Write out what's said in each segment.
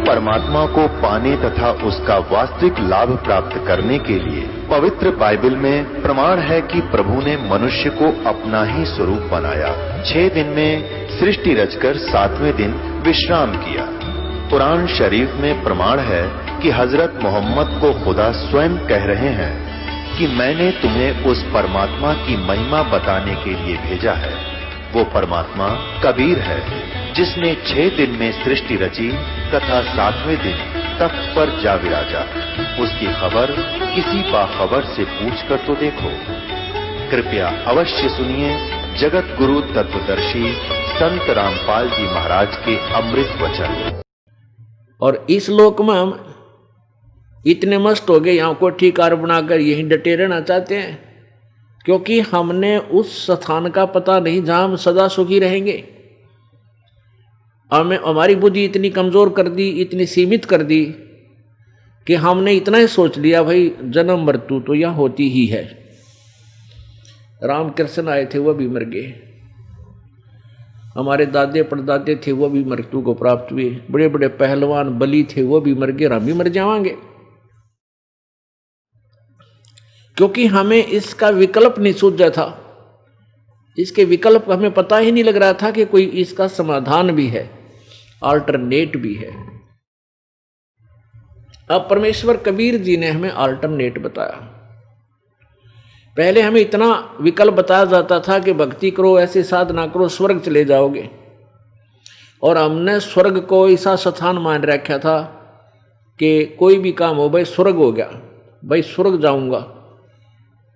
परमात्मा को पाने तथा उसका वास्तविक लाभ प्राप्त करने के लिए पवित्र बाइबल में प्रमाण है कि प्रभु ने मनुष्य को अपना ही स्वरूप बनाया। 6 दिन में सृष्टि रचकर 7वें दिन विश्राम किया। कुरान शरीफ में प्रमाण है कि हजरत मोहम्मद को खुदा स्वयं कह रहे हैं कि मैंने तुम्हें उस परमात्मा की महिमा बताने के लिए भेजा है। वो परमात्मा कबीर है जिसने 6 दिन में सृष्टि रची तथा 7वें दिन तख्त पर जा विराजा। उसकी खबर किसी बाखबर से पूछकर तो देखो। कृपया अवश्य सुनिए जगत गुरु तत्वदर्शी संत रामपाल जी महाराज के अमृत वचन। और इस लोक में हम इतने मस्त हो गए, यहाँ को ठीकार बनाकर यहीं डटे रहना चाहते हैं, क्योंकि हमने उस स्थान का पता नहीं जहां हम सदा सुखी रहेंगे। हमें हमारी बुद्धि इतनी कमजोर कर दी, इतनी सीमित कर दी कि हमने इतना ही सोच लिया भाई जन्म मृत्यु तो यह होती ही है। रामकृष्ण आए थे, वह भी मर गए। हमारे दादे परदादे थे, वो भी मृत्यु को प्राप्त हुए। बड़े बड़े पहलवान बली थे, वो भी मर गए, हम भी मर जाएंगे, क्योंकि हमें इसका विकल्प नहीं सूझा था। इसके विकल्प हमें पता ही नहीं लग रहा था कि कोई इसका समाधान भी है, अल्टरनेट भी है। अब परमेश्वर कबीर जी ने हमें अल्टरनेट बताया। पहले हमें इतना विकल्प बताया जाता था कि भक्ति करो, ऐसे साधना करो, स्वर्ग चले जाओगे, और हमने स्वर्ग को ऐसा स्थान मान रखा था कि कोई भी काम हो भाई स्वर्ग हो गया, भाई स्वर्ग जाऊंगा।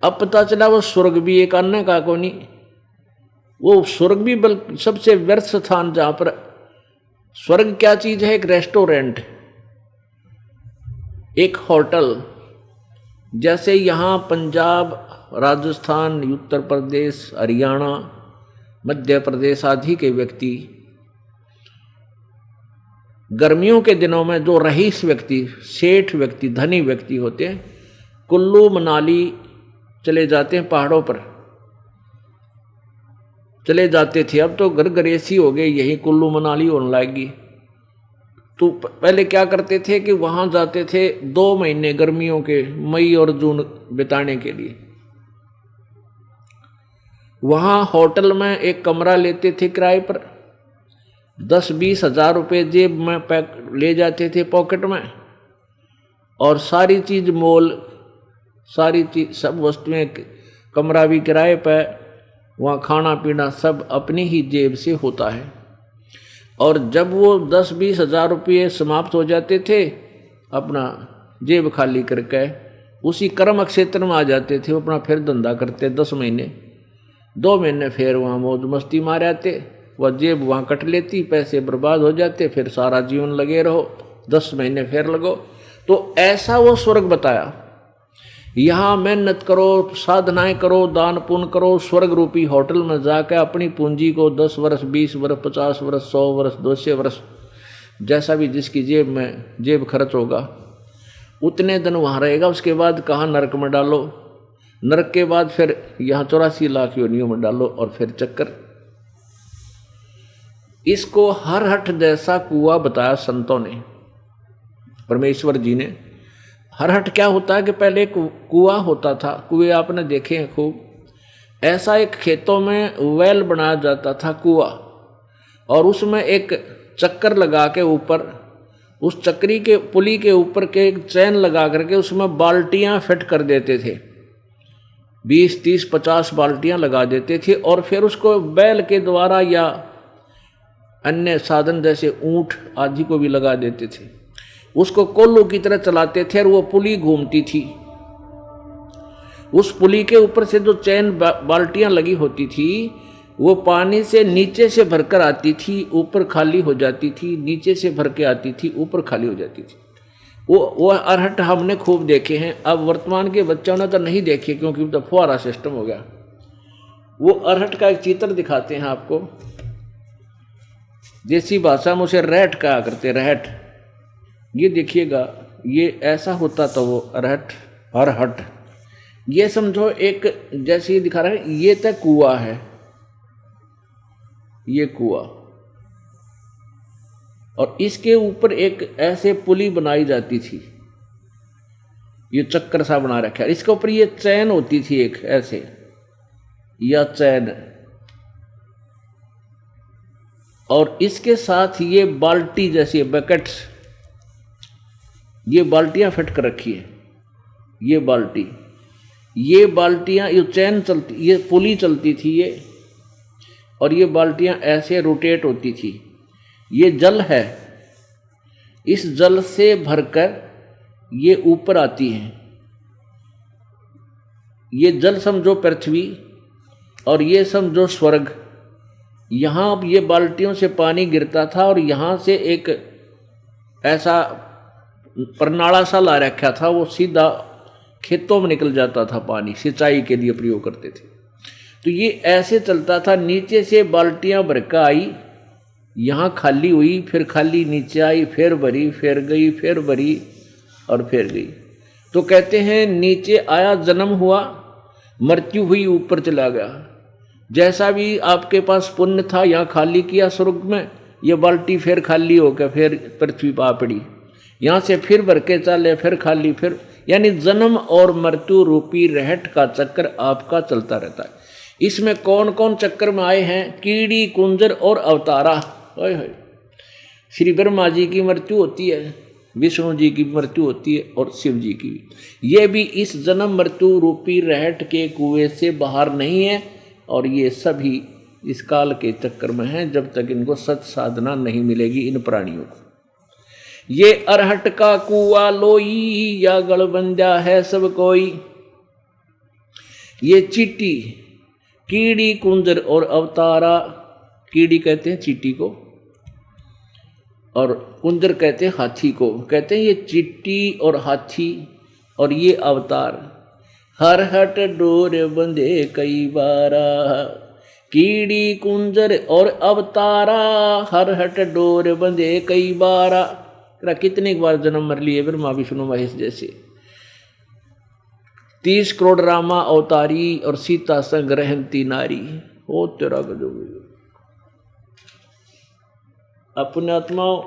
अब पता चला वो स्वर्ग भी एक अन्य का को नहीं, वो स्वर्ग भी बल्कि सबसे व्यर्थ स्थान, जहां पर स्वर्ग क्या चीज है, एक रेस्टोरेंट, एक होटल। जैसे यहाँ पंजाब, राजस्थान, उत्तर प्रदेश, हरियाणा, मध्य प्रदेश आदि के व्यक्ति गर्मियों के दिनों में जो रईस व्यक्ति, सेठ व्यक्ति, धनी व्यक्ति होते हैं, कुल्लू मनाली चले जाते हैं, पहाड़ों पर चले जाते थे। अब तो घर गृहस्थी हो गए, यही कुल्लू मनाली होने लगी। तो पहले क्या करते थे कि वहां जाते थे 2 महीने गर्मियों के, मई और जून बिताने के लिए। वहां होटल में एक कमरा लेते थे किराए पर, 10-20 हजार रुपये जेब में पैक ले जाते थे पॉकेट में, और सारी चीज मोल, सारी चीज, सब वस्तुएं, कमरा भी किराए पर, वहाँ खाना पीना सब अपनी ही जेब से होता है। और जब वो 10-20 हजार रुपये समाप्त हो जाते थे, अपना जेब खाली करके उसी कर्म क्षेत्र में आ जाते थे, वो अपना फिर धंधा करते 10 महीने, 2 महीने फिर वहाँ मौज मस्ती मार आते, वह जेब वहाँ कट लेती, पैसे बर्बाद हो जाते, फिर सारा जीवन लगे रहो, 10 महीने फिर लगो। तो ऐसा वो स्वर्ग बताया। यहाँ मेहनत करो, साधनाएं करो, दान पुण्य करो, स्वर्ग रूपी होटल में जाकर अपनी पूंजी को 10 वर्ष, 20 वर्ष, 50 वर्ष, 100 वर्ष, 200 वर्ष, जैसा भी जिसकी जेब खर्च होगा, उतने दिन वहाँ रहेगा। उसके बाद कहाँ नरक में डालो, नरक के बाद फिर यहाँ 84 लाख योनियों में डालो, और फिर चक्कर। इसको हर हठ जैसा कुआं बताया संतों ने, परमेश्वर जी ने। हरहट क्या होता है कि पहले एक कुआं होता था, कुएं आपने देखे हैं खूब। ऐसा एक खेतों में वेल बनाया जाता था कुआं, और उसमें एक चक्कर लगा के ऊपर, उस चक्री के पुली के ऊपर के एक चैन लगा करके उसमें बाल्टियां फिट कर देते थे, 20, 30, 50 बाल्टियां लगा देते थे, और फिर उसको बैल के द्वारा या अन्य साधन जैसे ऊंट आदि को भी लगा देते थे। उसको कोल्लू की तरह चलाते थे, और वो पुली घूमती थी। उस पुली के ऊपर से जो चैन बाल्टियां लगी होती थी, वो पानी से नीचे से भरकर आती थी, ऊपर खाली हो जाती थी, नीचे से भर के आती थी, ऊपर खाली हो जाती थी। वो अरहट हमने खूब देखे हैं। अब वर्तमान के बच्चों ने तो नहीं देखे, क्योंकि तो फुहारा सिस्टम हो गया। वो अरहट का एक चित्र दिखाते हैं आपको, देसी भाषा में उसे रहट कहा करते, रहट। ये देखिएगा, ये ऐसा होता था वो अरहट, अरहट। ये समझो एक जैसे ये दिखा रहा है, ये तक कुआं है, ये कुआं, और इसके ऊपर एक ऐसे पुली बनाई जाती थी, ये चक्कर सा बना रखा है, इसके ऊपर ये चैन होती थी एक ऐसे, या चैन, और इसके साथ ये बाल्टी जैसी बकेट्स, ये बाल्टियां फिट कर रखी है, ये बाल्टी, ये बाल्टियां, ये चैन चलती, ये पुली चलती थी ये, और ये बाल्टियां ऐसे रोटेट होती थी। ये जल है, इस जल से भरकर ये ऊपर आती हैं। ये जल समझो पृथ्वी और ये समझो स्वर्ग। यहाँ ये बाल्टियों से पानी गिरता था और यहाँ से एक ऐसा परनाला सा ला रखा था, वो सीधा खेतों में निकल जाता था, पानी सिंचाई के लिए प्रयोग करते थे। तो ये ऐसे चलता था, नीचे से बाल्टियां भरकर आई, यहाँ खाली हुई, फिर खाली नीचे आई, फिर भरी, फिर गई, फिर भरी और फिर गई। तो कहते हैं नीचे आया, जन्म हुआ, मृत्यु हुई, ऊपर चला गया। जैसा भी आपके पास पुण्य था, यहाँ खाली किया स्वर्ग में, ये बाल्टी फिर खाली होकर फिर पृथ्वी पर आ पड़ी, यहाँ से फिर भर के चले, फिर खाली, फिर, यानी जन्म और मृत्यु रूपी रहट का चक्कर आपका चलता रहता है। इसमें कौन कौन चक्कर में आए हैं? कीड़ी, कुंजर और अवतारा। श्री ब्रह्मा जी की मृत्यु होती है, विष्णु जी की मृत्यु होती है और शिव जी की भी। ये भी इस जन्म मृत्यु रूपी रहट के कुएं से बाहर नहीं है, और ये सभी इस काल के चक्कर में हैं, जब तक इनको सत साधना नहीं मिलेगी इन प्राणियों को। ये अरहट का कुआ लोई, या गलबंदा है सब कोई। ये चीटी, कीड़ी, कुंजर और अवतारा। कीड़ी कहते हैं चीटी को, और कुंजर कहते हैं हाथी को। कहते हैं ये चीटी और हाथी और ये अवतार। हर हट डोर बंधे कई बारा, कीड़ी, कुंजर और अवतारा, हर हट डोर बंधे कई बारा। कितने बार जन्म मर लिए ब्रह्मा विष्णु महेश जैसे। 30 करोड़ रामा अवतारी और सीता संग रहती नारी। ओ तेरा गजब। अपने आत्माओं,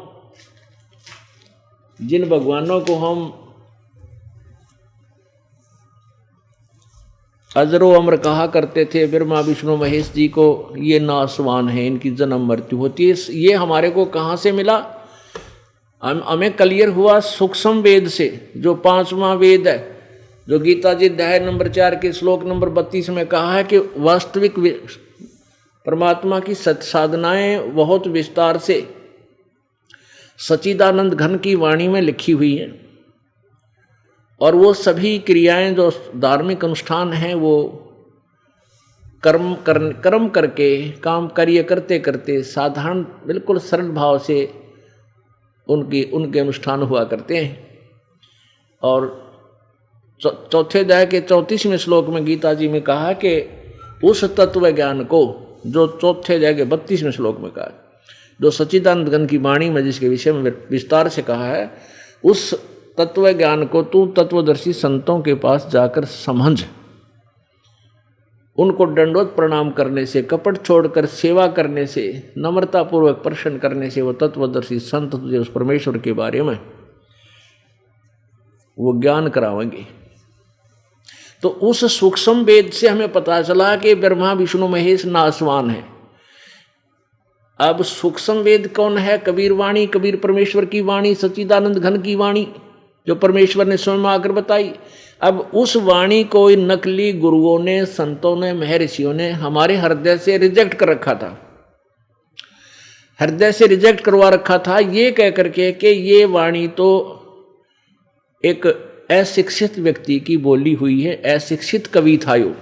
जिन भगवानों को हम अजरो अमर कहा करते थे, ब्रह्मा विष्णु महेश जी को, ये नासवान है, इनकी जन्म मृत्यु होती है। ये हमारे को कहाँ से मिला? हमें क्लियर हुआ सूक्ष्म वेद से, जो 5वां वेद है, जो गीता जी अध्याय नंबर 4 के श्लोक नंबर 32 में कहा है कि वास्तविक परमात्मा की सत साधनाएं बहुत विस्तार से सच्चिदानंद घन की वाणी में लिखी हुई हैं, और वो सभी क्रियाएं जो धार्मिक अनुष्ठान हैं, वो कर्म करके, काम कार्य करते करते साधारण बिल्कुल सरल भाव से उनके अनुष्ठान हुआ करते हैं। और चौथे अध्याय के 34वें श्लोक में गीता जी में कहा कि उस तत्व ज्ञान को, जो चौथे अध्याय के 32वें श्लोक में कहा, जो सच्चिदानंद घन की वाणी में जिसके विषय में विस्तार से कहा है, उस तत्व ज्ञान को तू तत्वदर्शी संतों के पास जाकर समझ। उनको दंडवत प्रणाम करने से, कपट छोड़कर सेवा करने से, नम्रतापूर्वक प्रश्न करने से वो तत्वदर्शी संत तुझे उस परमेश्वर के बारे में वो ज्ञान करावेंगे। तो उस सूक्ष्म वेद से हमें पता चला कि ब्रह्मा विष्णु महेश नासवान है। अब सूक्ष्म वेद कौन है? कबीर वाणी, कबीर परमेश्वर की वाणी, सच्चिदानंद घन की वाणी, जो परमेश्वर ने स्वयं आकर बताई। अब उस वाणी को नकली गुरुओं ने, संतों ने, महर्षियों ने हमारे हृदय से रिजेक्ट कर रखा था, हृदय से रिजेक्ट करवा रखा था, ये कह करके कि ये वाणी तो एक अशिक्षित व्यक्ति की बोली हुई है, अशिक्षित कवि था यो,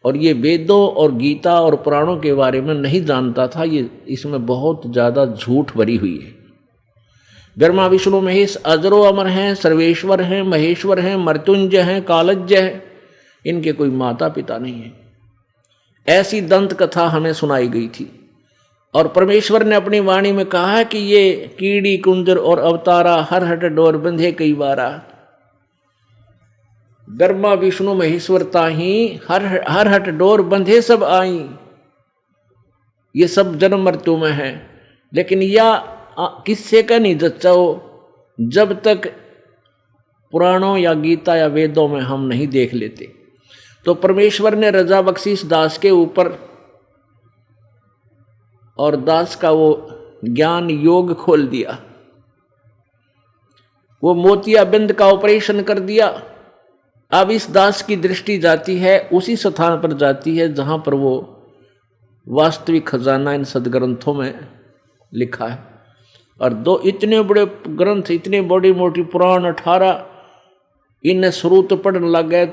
और ये वेदों और गीता और पुराणों के बारे में नहीं जानता था। ये इसमें बहुत ज़्यादा झूठ भरी हुई है। ब्रह्मा विष्णु महेश अजरो अमर हैं, सर्वेश्वर हैं, महेश्वर हैं, मृत्युंजय हैं, कालज्ञ हैं, इनके कोई माता पिता नहीं है। ऐसी दंत कथा हमें सुनाई गई थी, और परमेश्वर ने अपनी वाणी में कहा कि ये कीड़ी, कुंजर और अवतारा, हर हट डोर बंधे कई बारा। ब्रह्मा विष्णु महेश्वर ताही हर हट डोर बंधे सब आई। ये सब जन्म मृत्यु में है, लेकिन किससे का नहीं जच्चा हो जब तक पुराणों या गीता या वेदों में हम नहीं देख लेते। तो परमेश्वर ने रजा बख्शी इस दास के ऊपर, और दास का वो ज्ञान योग खोल दिया। वो मोतियाबिंद का ऑपरेशन कर दिया। अब इस दास की दृष्टि जाती है उसी स्थान पर जाती है जहां पर वो वास्तविक खजाना इन सदग्रंथों में लिखा है। और दो इतने बड़े ग्रंथ, इतने बड़ी मोटी पुराण 18, इन्हें शुरू तो पढ़ने लग गए,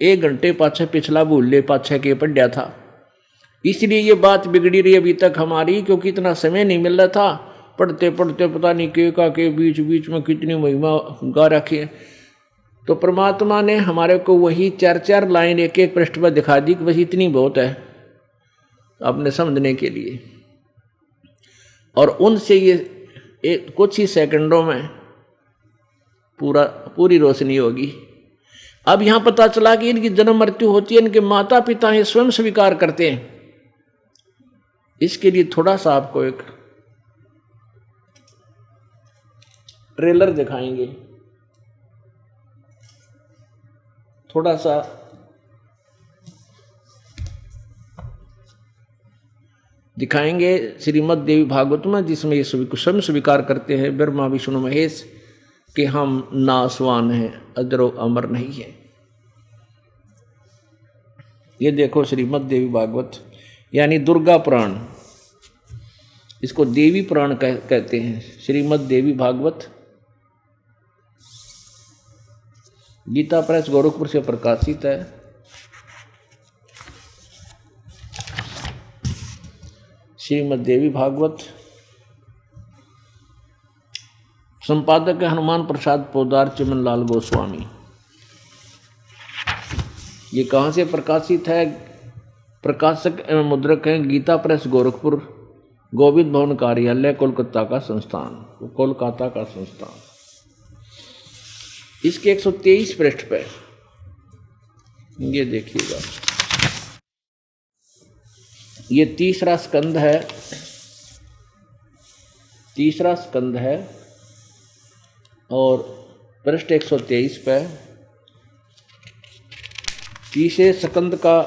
1 घंटे पाछे पिछला भूल ले पाछे के पढ़ा था। इसलिए ये बात बिगड़ी रही अभी तक हमारी, क्योंकि इतना समय नहीं मिल रहा था। पढ़ते पढ़ते पता नहीं के बीच बीच में कितनी महिमा गा रखी है। तो परमात्मा ने हमारे को वही 4-4 लाइन एक पृष्ठ पर दिखा दी कि बस इतनी बहुत है अपने समझने के लिए। और उनसे ये कुछ ही सेकंडों में पूरी रोशनी होगी। अब यहाँ पता चला कि इनकी जन्म मृत्यु होती है, इनके माता पिता ही स्वयं स्वीकार करते हैं। इसके लिए थोड़ा सा आपको एक ट्रेलर दिखाएंगे, थोड़ा सा दिखाएंगे श्रीमद् देवी भागवत में, जिसमें ये स्वयं स्वीकार करते हैं ब्रह्मा विष्णु महेश कि हम नासवान हैं, अजरो अमर नहीं है। ये देखो श्रीमद् देवी भागवत यानी दुर्गा पुराण, इसको देवी पुराण कहते हैं। श्रीमद् देवी भागवत गीता प्रेस गोरखपुर से प्रकाशित है। श्रीमद् देवी भागवत, संपादक है हनुमान प्रसाद पोदार चिमनलाल गोस्वामी। ये कहाँ से प्रकाशित है? प्रकाशक एवं मुद्रक हैं गीता प्रेस गोरखपुर, गोविंद भवन कार्यालय, कोलकाता का संस्थान। इसके 123 पृष्ठ पे ये देखिएगा, ये तीसरा स्कंद है और पृष्ठ 123 पे तीसरे स्कंद का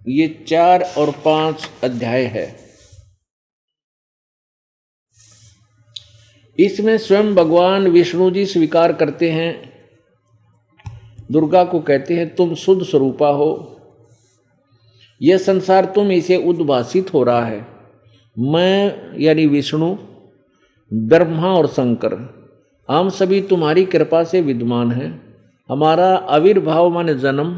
ये 4 और 5 अध्याय है। इसमें स्वयं भगवान विष्णु जी स्वीकार करते हैं, दुर्गा को कहते हैं तुम शुद्ध स्वरूपा हो, यह संसार तुम इसे उद्भासित हो रहा है। मैं यानी विष्णु, ब्रह्मा और शंकर हम सभी तुम्हारी कृपा से विद्यमान हैं। हमारा आविर्भाव माने जन्म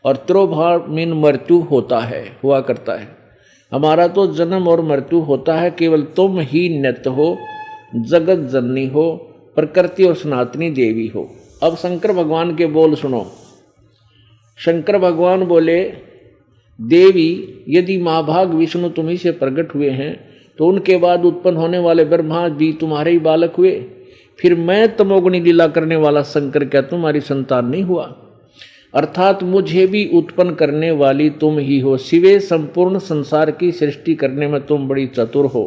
और तिरोभाव मीन मृत्यु हुआ करता है। हमारा तो जन्म और मृत्यु होता है, केवल तुम ही नित्य हो, जगत जननी हो, प्रकृति और सनातनी देवी हो। अब शंकर भगवान के बोल सुनो। शंकर भगवान बोले, देवी यदि महाभाग विष्णु तुम्ही से प्रकट हुए हैं तो उनके बाद उत्पन्न होने वाले ब्रह्मा भी तुम्हारे ही बालक हुए, फिर मैं तमोगुणी लीला करने वाला शंकर क्या तुम्हारी संतान नहीं हुआ? अर्थात मुझे भी उत्पन्न करने वाली तुम ही हो, सिवे संपूर्ण संसार की सृष्टि करने में तुम बड़ी चतुर हो।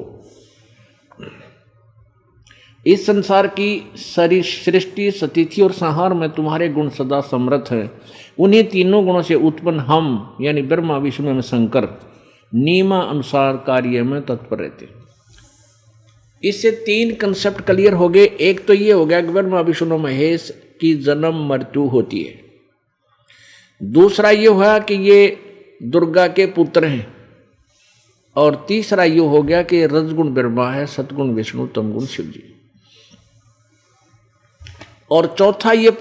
इस संसार की सारी सृष्टि, स्थिति और संहार में तुम्हारे गुण सदा समर्थ हैं। उन्हीं तीनों गुणों से उत्पन्न हम यानी ब्रह्मा विष्णु में शंकर नियमा अनुसार कार्य में तत्पर रहते। इससे 3 कंसेप्ट क्लियर हो गए। एक तो ये हो गया कि ब्रह्मा विष्णु महेश की जन्म मृत्यु होती है। दूसरा ये हुआ कि ये दुर्गा के पुत्र हैं। और तीसरा ये हो गया कि रजगुण ब्रह्मा है, सतगुण विष्णु, तमगुण शिव जी। और चौथा ये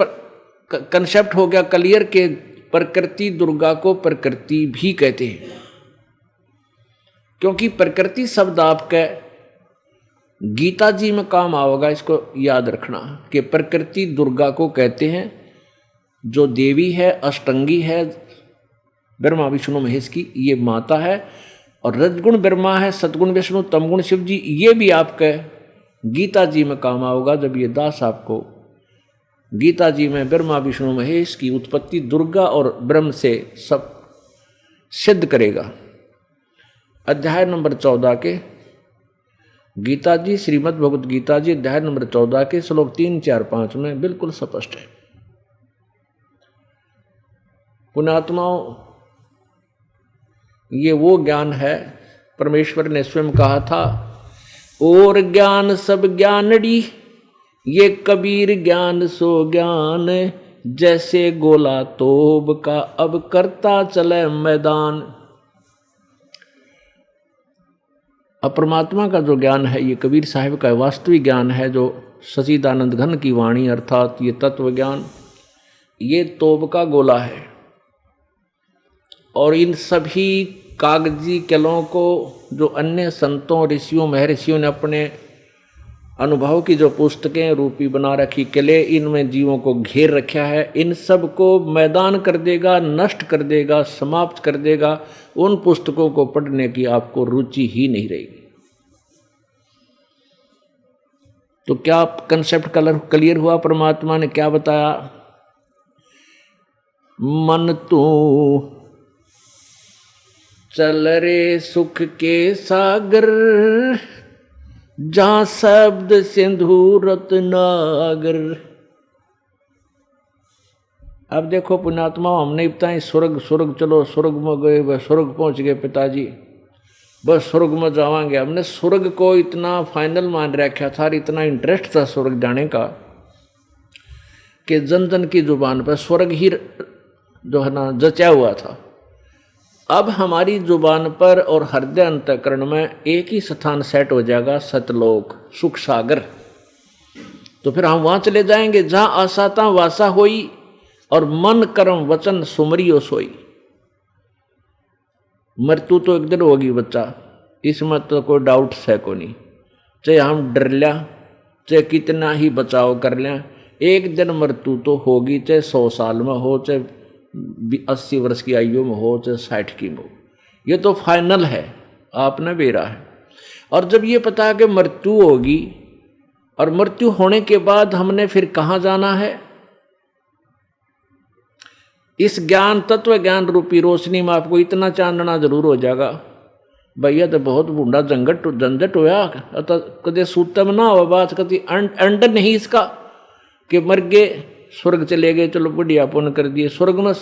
कंसेप्ट हो गया क्लियर के प्रकृति दुर्गा को प्रकृति भी कहते हैं, क्योंकि प्रकृति शब्द आपके गीता जी में काम आओगा। इसको याद रखना कि प्रकृति दुर्गा को कहते हैं, जो देवी है, अष्टंगी है, ब्रह्मा विष्णु महेश की ये माता है। और रजगुण ब्रह्मा है, सतगुण विष्णु, तमगुण शिव जी, ये भी आपके गीता जी में काम आओगा जब ये दास आपको गीता जी में ब्रह्मा विष्णु महेश की उत्पत्ति दुर्गा और ब्रह्म से सब सिद्ध करेगा। अध्याय नंबर 14 के गीता जी, श्रीमद् भगवत गीता जी अध्याय नंबर 14 के श्लोक 3, 4, 5 में बिल्कुल स्पष्ट है। पुण्यात्माओं, ये वो ज्ञान है, परमेश्वर ने स्वयं कहा था, और ज्ञान सब ज्ञानड़ी, ये कबीर ज्ञान सो ज्ञान, जैसे गोला तोब का अब करता चले मैदान। अब परमात्मा का जो ज्ञान है, ये कबीर साहिब का वास्तविक ज्ञान है, जो सच्चिदानंद घन की वाणी अर्थात ये तत्व ज्ञान, ये तोब का गोला है। और इन सभी कागजी किलों को जो अन्य संतों, ऋषियों, महर्षियों ने अपने अनुभव की जो पुस्तकें रूपी बना रखी किले, इनमें जीवों को घेर रखा है, इन सब को मैदान कर देगा, नष्ट कर देगा, समाप्त कर देगा। उन पुस्तकों को पढ़ने की आपको रुचि ही नहीं रहेगी। तो क्या कंसेप्ट क्लियर हुआ? परमात्मा ने क्या बताया? मन तू चल रे सुख के सागर, जहां शब्द सिंधु रत्नागर। अब देखो पुण्यात्मा, हमने बताए स्वर्ग स्वर्ग, चलो स्वर्ग में गए, वह स्वर्ग पहुंच गए पिताजी, बस स्वर्ग में जावांगे। हमने स्वर्ग को इतना फाइनल मान रखा था, इतना इंटरेस्ट था स्वर्ग जाने का, कि जन जन की जुबान पर स्वर्ग ही जो है ना जचा हुआ था। अब हमारी जुबान पर और हृदय अंतःकरण में एक ही स्थान सेट हो जाएगा, सतलोक, सुख सागर। तो फिर हम वहां चले जाएंगे जहां आशा ता वासा होई, और मन कर्म वचन सुमरियो सोई। मृत्यु तो एक दिन होगी बच्चा, इसमें तो कोई डाउट है को नहीं। चाहे हम डर लिया, चाहे कितना ही बचाव कर लिया, एक दिन मृत्यु तो होगी, चाहे 100 साल में हो, चाहे 80 वर्ष की आयु में हो, चाहे 60 की में हो। ये तो फाइनल है, आपने बेरा है। और जब ये पता है कि मृत्यु होगी, और मृत्यु होने के बाद हमने फिर कहाँ जाना है, इस ज्ञान, तत्व ज्ञान रूपी रोशनी में आपको इतना चांदना जरूर हो जाएगा, भैया तो बहुत बूढ़ा झंझट होया, तो कदे सूतम ना हो बात, कभी अंड नहीं इसका कि मर गए स्वर्ग चले गए, चलो बढ़िया पुण्य कर दिए, स्वर्ग में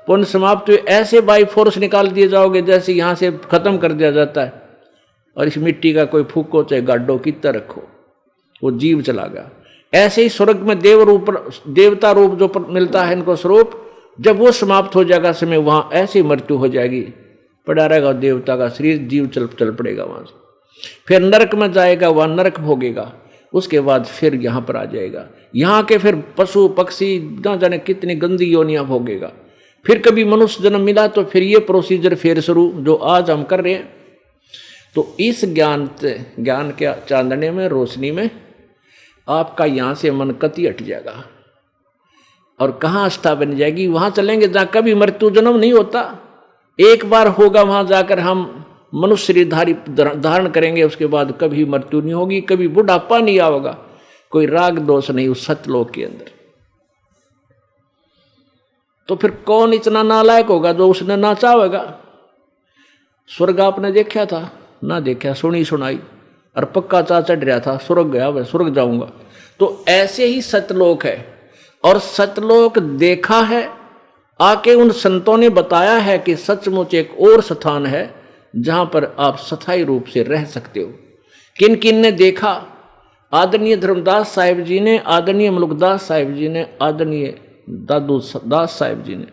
पुण्य समाप्त हुए, ऐसे बाई फोर्स निकाल दिए जाओगे जैसे यहाँ से खत्म कर दिया जाता है। और इस मिट्टी का कोई फूको चाहे गाडो कितना रखो, वो जीव चला गया। ऐसे ही स्वर्ग में देवता रूप जो मिलता है इनको स्वरूप, जब वो समाप्त हो जाएगा समय, वहाँ ऐसी मृत्यु हो जाएगी, पड़ा रहेगा देवता का शरीर, जीव चल पड़ेगा वहाँ से। फिर नरक में जाएगा, वहाँ नरक भोगेगा, उसके बाद फिर यहाँ पर आ जाएगा, यहाँ के फिर पशु पक्षी ना जाने कितनी गंदी योनियां भोगेगा। फिर कभी मनुष्य जन्म मिला तो फिर ये प्रोसीजर फिर शुरू जो आज हम कर रहे हैं। तो इस ज्ञान के चांदने में, रोशनी में आपका यहाँ से मन कति हट जाएगा, और कहाँ आस्था बन जाएगी, वहाँ चलेंगे जहाँ कभी मृत्यु जन्म नहीं होता। एक बार होगा, वहाँ जाकर हम मनुष्य शरीर धारण करेंगे, उसके बाद कभी मृत्यु नहीं होगी, कभी बुढ़ापा नहीं आएगा, कोई राग दोष नहीं उस सतलोक के अंदर। तो फिर कौन इतना नालायक होगा जो उसने ना चाहेगा? स्वर्ग आपने देखा था? ना देखा, सुनी सुनाई, और पक्का चा चढ़ रहा था, स्वर्ग गया, वह स्वर्ग जाऊंगा। तो ऐसे ही सतलोक है, और सतलोक देखा है, आके उन संतों ने बताया है कि सचमुच एक और स्थान है जहां पर आप स्थायी रूप से रह सकते हो। किन किन ने देखा? आदरणीय धर्मदास साहिब जी ने, आदरणीय मलुकदास साहिब जी ने, आदरणीय दादू दास साहिब जी ने,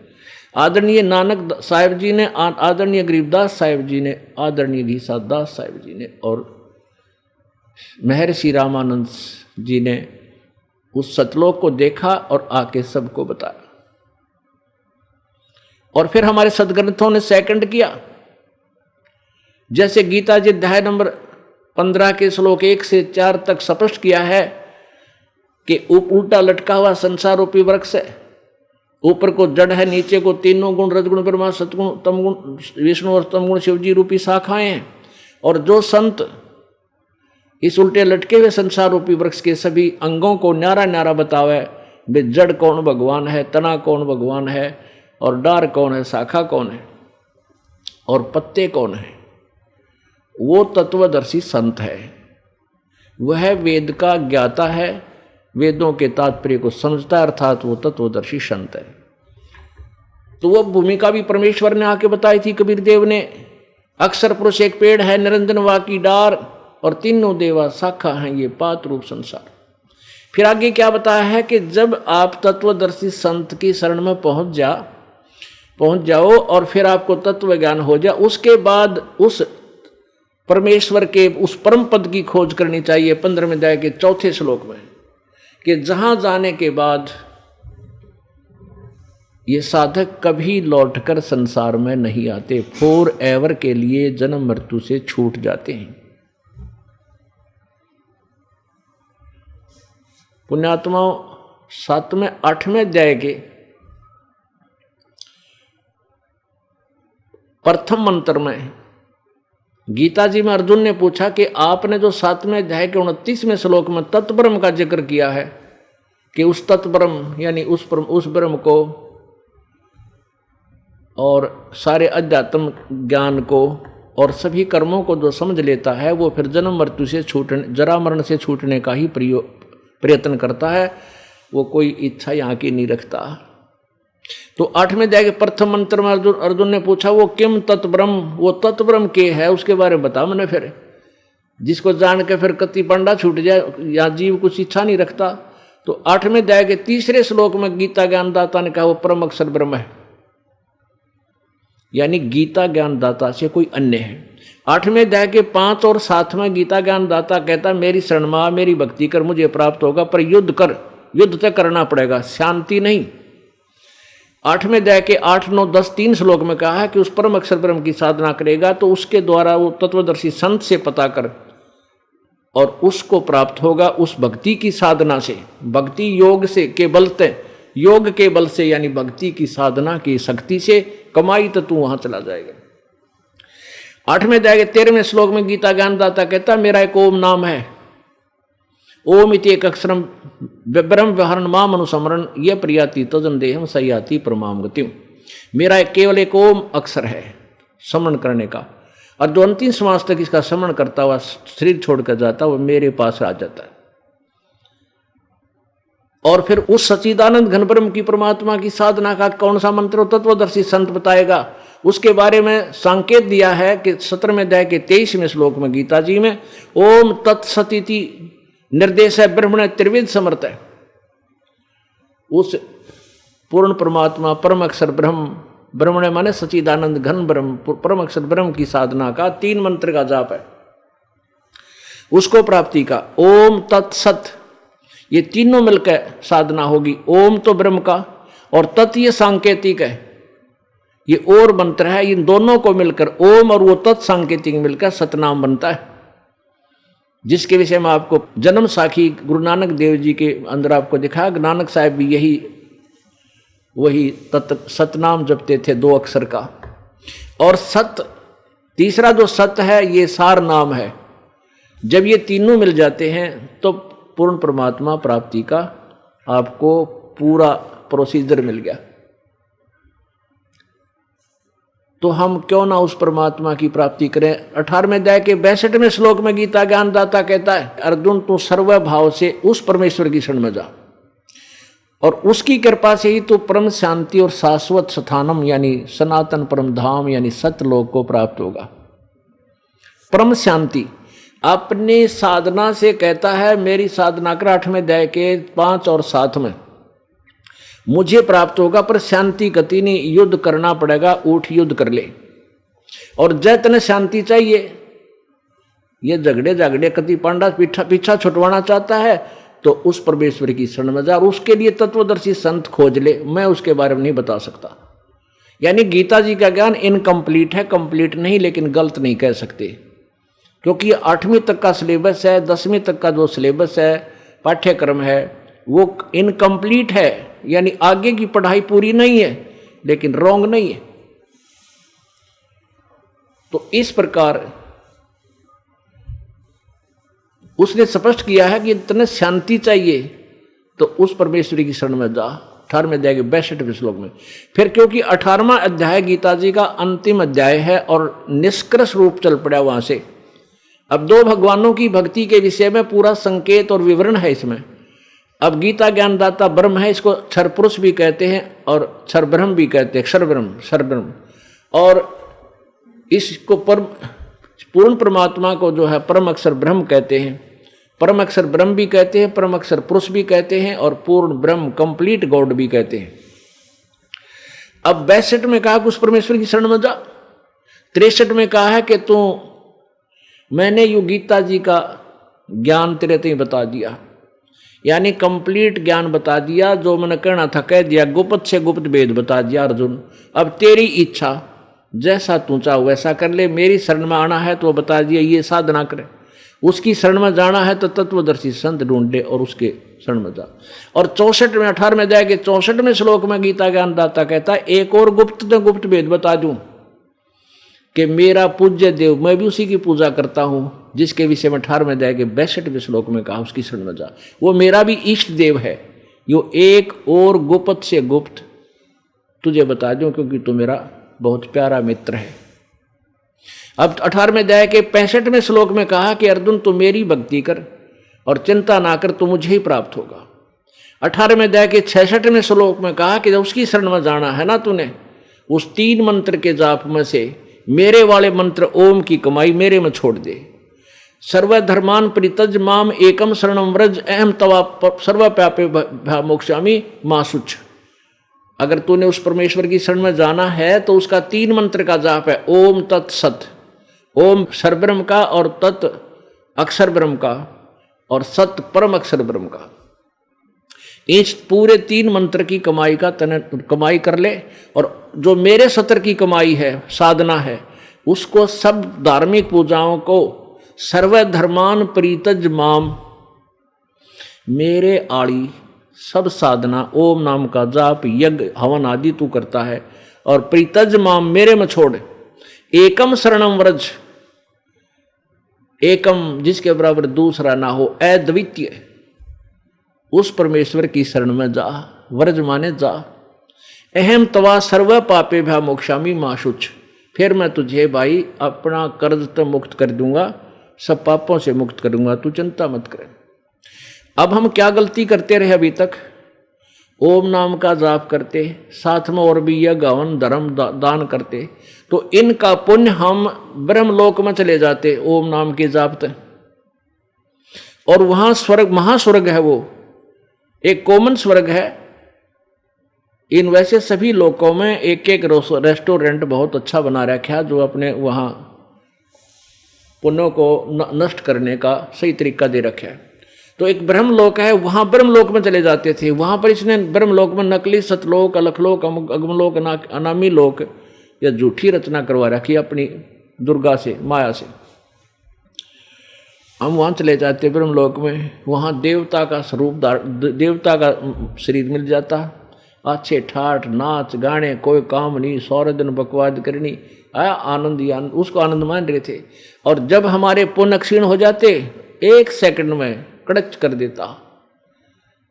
आदरणीय नानक साहिब जी ने, आदरणीय गरीबदास साहिब जी ने, आदरणीय घीसा दास साहिब जी ने, और महर्षि रामानंद जी ने उस सतलोक को देखा और आके सबको बताया। और फिर हमारे सदग्रंथों ने सेकंड किया, जैसे गीता जी अध्याय नंबर 15 के श्लोक 1 से 4 तक स्पष्ट किया है कि उल्टा लटका हुआ संसार रूपी वृक्ष है, ऊपर को जड़ है, नीचे को तीनों गुण रजगुण ब्रह्मा सतगुण तमगुण विष्णु और तमगुण शिवजी रूपी शाखाएं हैं। और जो संत इस उल्टे लटके हुए संसार रूपी वृक्ष के सभी अंगों को न्यारा न्यारा बतावे, वे जड़ कौन भगवान है, तना कौन भगवान है, और डार कौन है, शाखा कौन है, और पत्ते कौन है, वो तत्वदर्शी संत है। वह वेद का ज्ञाता है, वेदों के तात्पर्य को समझता है, अर्थात वो तत्वदर्शी संत है। तो वो भूमिका भी परमेश्वर ने आके बताई थी कबीर देव ने। अक्षर पुरुष एक पेड़ है, निरंजन वा की डार, और तीनों देवा शाखा हैं, ये पात रूप संसार। फिर आगे क्या बताया है कि जब आप तत्वदर्शी संत की शरण में पहुंच जाओ और फिर आपको तत्व ज्ञान हो जाए, उसके बाद उस परमेश्वर के उस परम पद की खोज करनी चाहिए। 15वें अध्याय के 4 श्लोक में, कि जहां जाने के बाद ये साधक कभी लौटकर संसार में नहीं आते, फॉर एवर के लिए जन्म मृत्यु से छूट जाते हैं। पुण्यात्माओं, 7वें 8वें अध्याय के प्रथम मंत्र में गीता जी में अर्जुन ने पूछा कि आपने जो 7वें अध्याय के 29वें श्लोक में तत्ब्रह्म का जिक्र किया है, कि उस तत्ब्रह्म यानी उस ब्रह्म को और सारे अध्यात्म ज्ञान को और सभी कर्मों को जो समझ लेता है, वो फिर जन्म मृत्यु से छूटने, जरा मरण से छूटने का ही प्रयत्न करता है, वो कोई इच्छा यहाँ की नहीं रखता। तो 8वें अध्याय के प्रथम मंत्र में अर्जुन ने पूछा, वो किम तत्ब्रह्म, वो तत्ब्रह्म के है, उसके बारे में बता मैंने। फिर जिसको जान के फिर कति पंडा छूट जाए या जीव कुछ इच्छा नहीं रखता। तो 8वें अध्याय के 3 श्लोक में गीता ज्ञानदाता ने कहा वो परम अक्षर ब्रह्म है, यानी गीता ज्ञानदाता से कोई अन्य है। 8वें अध्याय के 5 और 7वें गीता ज्ञानदाता कहता मेरी शरण में आ, मेरी भक्ति कर, मुझे प्राप्त होगा, पर युद्ध कर, युद्ध तक करना पड़ेगा, शांति नहीं। 8वें अध्याय के 8, 9, 10 3 श्लोक में कहा है कि उस परम अक्षर ब्रह्म की साधना करेगा तो उसके द्वारा वो तत्वदर्शी संत से पता कर और उसको प्राप्त होगा उस भक्ति की साधना से, भक्ति योग से के बल से, योग के बल से, यानी भक्ति की साधना की शक्ति से कमाई तो तू वहां चला जाएगा। 8वें अध्याय के 13वें श्लोक में गीता ज्ञानदाता कहता मेरा एक ओम नाम है, ओम इति एक अक्षरम ब्रह्म व्यवहारण माम अनुसमरण ये प्रियाति तजन देहम सयाति परमाम गतिम। मेरा केवल एक ओम अक्षर है समरण करने का, और जो अंतिम समाज तक इसका समरण करता हुआ शरीर छोड़कर जाता वो मेरे पास आ जाता है। और फिर उस सच्चिदानंद घन ब्रह्म की परमात्मा की साधना का कौन सा मंत्र तत्वदर्शी संत बताएगा, उसके बारे में संकेत दिया है कि 17वें अध्याय के 23वें श्लोक में गीता जी में ओम तत्सतिति निर्देश है ब्रह्मण त्रिविध समर्थ है। उस पूर्ण परमात्मा परम अक्षर ब्रह्म, ब्रह्मण माने सच्चिदानंद घन ब्रह्म, परम अक्षर ब्रह्म की साधना का 3 मंत्र का जाप है, उसको प्राप्ति का ओम तत्सत, ये तीनों मिलकर साधना होगी। ओम तो ब्रह्म का और तत् ये सांकेतिक है, ये और मंत्र है, इन दोनों को मिलकर ओम और वो तत् सांकेतिक मिलकर सतनाम बनता है, जिसके विषय में आपको जन्म साखी गुरु नानक देव जी के अंदर आपको दिखाया। नानक साहब भी वही सतनाम जपते थे 2 अक्षर का। और सत, तीसरा जो सत है ये सार नाम है। जब ये तीनों मिल जाते हैं तो पूर्ण परमात्मा प्राप्ति का आपको पूरा प्रोसीजर मिल गया। तो हम क्यों ना उस परमात्मा की प्राप्ति करें। 18वें अध्याय के 62वें श्लोक में गीता ज्ञानदाता कहता है अर्जुन तू सर्वभाव से उस परमेश्वर की शरण में जा और उसकी कृपा से ही तो परम शांति और शाश्वत स्थानम यानी सनातन परम धाम यानी सत्यलोक को प्राप्त होगा। परम शांति अपनी साधना से कहता है मेरी साधना कर 8वें अध्याय के 5 और 7 में मुझे प्राप्त होगा, पर शांति गति नहीं, युद्ध करना पड़ेगा, उठ युद्ध कर ले। और जैतने शांति चाहिए, ये झगड़े कति पांडा पीछा छुटवाना चाहता है तो उस परमेश्वर की शरण में जा और उसके लिए तत्वदर्शी संत खोज ले। मैं उसके बारे में नहीं बता सकता। यानी गीता जी का ज्ञान इनकम्प्लीट है, कंप्लीट नहीं, लेकिन गलत नहीं कह सकते, क्योंकि 8वीं तक का सिलेबस है, 10वीं तक का जो सिलेबस है पाठ्यक्रम है वो इनकम्प्लीट है, यानी आगे की पढ़ाई पूरी नहीं है, लेकिन रॉन्ग नहीं है। तो इस प्रकार उसने स्पष्ट किया है कि इतने शांति चाहिए तो उस परमेश्वरी की शरण में जा। 18वें अध्याय के 62वें श्लोक में। फिर क्योंकि 18वां अध्याय गीता जी का अंतिम अध्याय है और निष्कर्ष रूप चल पड़ा वहां से। अब दो भगवानों की भक्ति के विषय में पूरा संकेत और विवरण है इसमें। अब गीता ज्ञानदाता ब्रह्म है, इसको क्षर पुरुष भी कहते हैं और क्षर ब्रह्म भी कहते हैं, क्षर ब्रह्म। और इसको पूर्ण परमात्मा को जो है परम अक्षर ब्रह्म कहते हैं, परम अक्षर ब्रह्म भी कहते हैं, परम अक्षर पुरुष भी कहते हैं और पूर्ण ब्रह्म कंप्लीट गॉड भी कहते हैं। अब 62 में कहा कि उस परमेश्वर की शरण में जा। 63 में कहा है कि तू मैंने यू गीता जी का ज्ञान तेरे ते बता दिया, यानी कंप्लीट ज्ञान बता दिया, जो मैंने कहना था कह दिया, गुप्त से गुप्त भेद बता दिया अर्जुन। अब तेरी इच्छा, जैसा तू चाहो वैसा कर ले। मेरी शरण में आना है तो बता दिया ये साधना करे, उसकी शरण में जाना है तो तत्वदर्शी संत ढूंढ ले और उसके शरण में जा। और 64 में 18 में जाएगा 64वें श्लोक में गीता ज्ञानदाता कहता है एक और गुप्त भेद बता दूं कि मेरा पूज्य देव, मैं भी उसी की पूजा करता हूं जिसके विषय में 18 में जाएगा 62वें श्लोक में कहा उसकी शरण में जा। वो मेरा भी इष्ट देव है। यो एक और गुप्त से गुप्त तुझे बता दूं क्योंकि तू मेरा बहुत प्यारा मित्र है। अब 18वें अध्याय के 65वें श्लोक में कहा कि अर्जुन तू मेरी भक्ति कर और चिंता ना कर, तू मुझे ही प्राप्त होगा। 18वें अध्याय के 66वें श्लोक में कहा कि जब उसकी शरण में जाना है ना तूने, उस 3 मंत्र के जाप में से मेरे वाले मंत्र ओम की कमाई मेरे में छोड़ दे। सर्वधर्मान परित्यज माम एकम शरणम व्रज अहम तवा सर्वपापे मोक्षामि मा शुच। अगर तूने उस परमेश्वर की शरण में जाना है तो उसका 3 मंत्र का जाप है, ओम तत् सत, ओम अक्षर ब्रह्म का और तत् अक्षर ब्रह्म का और सत परम अक्षर ब्रह्म का। इस पूरे 3 मंत्र की कमाई कर ले और जो मेरे सत्र की कमाई है, साधना है, उसको सब धार्मिक पूजाओं को सर्वधर्मान परित्यज माम, मेरे आड़ी सब साधना ओम नाम का जाप यज्ञ हवन आदि तू करता है और परित्यज माम मेरे में छोड़, एकम शरणम व्रज, एकम जिसके बराबर दूसरा ना हो, अद्वितीय उस परमेश्वर की शरण में जा। व्रज माने जा। अहम तवा सर्व पापे भा मोक्षामि मा शुच, फिर मैं तुझे भाई अपना कर्ज तो मुक्त कर दूंगा, सब पापों से मुक्त करूंगा, तू चिंता मत कर। अब हम क्या गलती करते रहे अभी तक? ओम नाम का जाप करते, साथ में और भी यज्ञ हवन धर्म दान करते, तो इनका पुण्य हम ब्रह्मलोक में चले जाते ओम नाम के जाप तक। और वहां स्वर्ग, महास्वर्ग है, वो एक कॉमन स्वर्ग है। इन वैसे सभी लोकों में एक एक रेस्टोरेंट बहुत अच्छा बना रखा जो अपने वहां पुण्यों को नष्ट करने का सही तरीका दे रखा है। तो एक ब्रह्मलोक है, वहां ब्रह्मलोक में चले जाते थे। वहां पर इसने ब्रह्मलोक में नकली सतलोक, अलखलोक, अगमलोक, अनामी लोक या झूठी रचना करवा रखी अपनी दुर्गा से, माया से। हम वहां चले जाते ब्रह्मलोक में, वहां देवता का स्वरूप, देवता का शरीर मिल जाता, अच्छे ठाठ नाच गाने, कोई काम नहीं, 100 दिन बकवाद करनी, आनंद ही आनंद, उसको आनंद मान रहे थे। और जब हमारे पुण्य क्षीण हो जाते 1 सेकंड में कड़च कर देता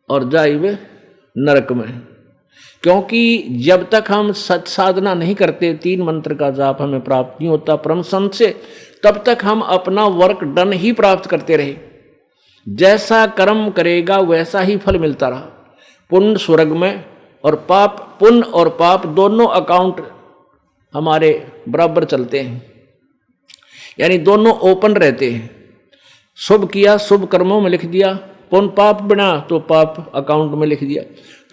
और जाइए नरक में। क्योंकि जब तक हम सत साधना नहीं करते, 3 मंत्र का जाप हमें प्राप्त नहीं होता परम संत से, तब तक हम अपना वर्क डन ही प्राप्त करते रहे। जैसा कर्म करेगा वैसा ही फल मिलता रहा। पुण्य स्वर्ग में और पाप, पुण्य और पाप दोनों अकाउंट हमारे बराबर चलते हैं, यानी दोनों ओपन रहते हैं। शुभ किया शुभ कर्मों में लिख दिया, पुण्य पाप बना तो पाप अकाउंट में लिख दिया।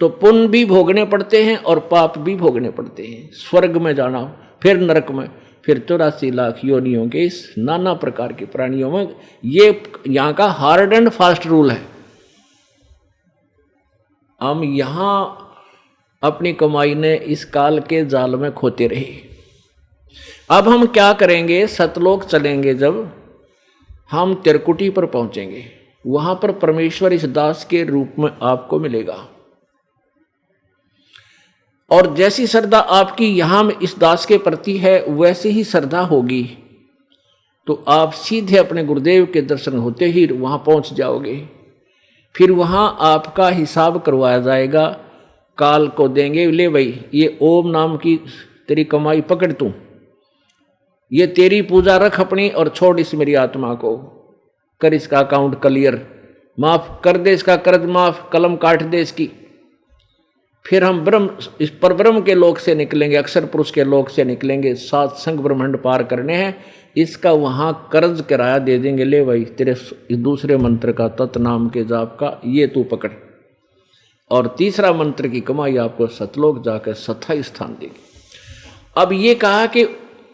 तो पुण्य भी भोगने पड़ते हैं और पाप भी भोगने पड़ते हैं। स्वर्ग में जाना, फिर नरक में, फिर 84 लाख योनियों के इस नाना प्रकार के प्राणियों में। ये यहाँ का हार्ड एंड फास्ट रूल है। हम यहाँ अपनी कमाई ने इस काल के जाल में खोते रहे। अब हम क्या करेंगे? सतलोक चलेंगे। जब हम त्रिकुटी पर पहुंचेंगे, वहां पर परमेश्वर इस दास के रूप में आपको मिलेगा। और जैसी श्रद्धा आपकी यहां इस दास के प्रति है, वैसे ही श्रद्धा होगी तो आप सीधे अपने गुरुदेव के दर्शन होते ही वहां पहुंच जाओगे। फिर वहां आपका हिसाब करवाया जाएगा। काल को देंगे, ले भाई ये ओम नाम की तेरी कमाई पकड़ तू, ये तेरी पूजा रख अपनी और छोड़ इस मेरी आत्मा को, कर इसका अकाउंट क्लियर, माफ कर दे इसका कर्ज माफ, कलम काट दे इसकी। फिर हम ब्रह्म, इस पर ब्रह्म के लोक से निकलेंगे, अक्षर पुरुष के लोक से निकलेंगे, सात संग ब्रह्मांड पार करने हैं, इसका वहां कर्ज किराया दे देंगे, ले भाई तेरे इस दूसरे मंत्र का, तत् नाम के जाप का, ये तू पकड़। और तीसरा मंत्र की कमाई आपको सतलोक जाकर सत्ताई स्थान देगी। अब ये कहा कि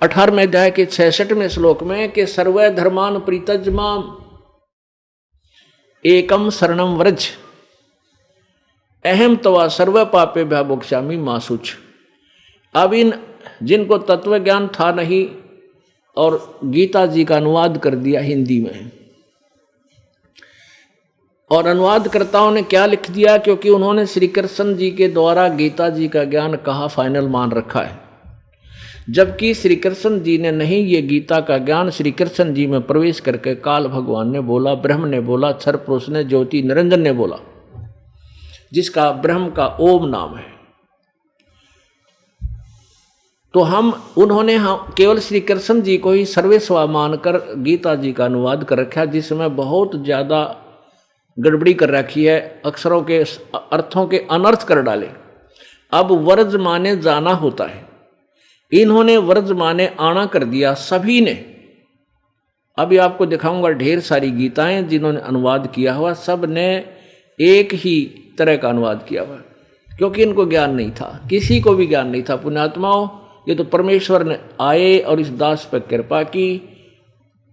18वें अध्याय के 66वें श्लोक में कि सर्वे धर्मान प्रीतज माम एकम शरणम व्रज अहम तवा सर्व पापे भ्यामोक्षामि मा शुच। अब इन जिनको तत्व ज्ञान था नहीं और गीता जी का अनुवाद कर दिया हिंदी में, और अनुवादकर्ताओं ने क्या लिख दिया, क्योंकि उन्होंने श्री कृष्ण जी के द्वारा गीता जी का ज्ञान कहा फाइनल मान रखा है, जबकि श्री कृष्ण जी ने नहीं, ये गीता का ज्ञान श्री कृष्ण जी में प्रवेश करके काल भगवान ने बोला, ब्रह्म ने बोला, क्षर पुरुष ने, ज्योति निरंजन ने बोला, जिसका ब्रह्म का ओम नाम है। तो उन्होंने केवल श्री कृष्ण जी को ही सर्वेस्वा मानकर गीता जी का अनुवाद कर रखा, जिसमें बहुत ज्यादा गड़बड़ी कर रखी है, अक्षरों के अर्थों के अनर्थ कर डाले। अब वर्ज माने जाना होता है, इन्होंने वर्ज माने आना कर दिया सभी ने। अभी आपको दिखाऊंगा ढेर सारी गीताएं जिन्होंने अनुवाद किया हुआ, सब ने एक ही तरह का अनुवाद किया हुआ, क्योंकि इनको ज्ञान नहीं था, किसी को भी ज्ञान नहीं था। पुण्यात्माओं, ये तो परमेश्वर ने आए और इस दास पर कृपा की,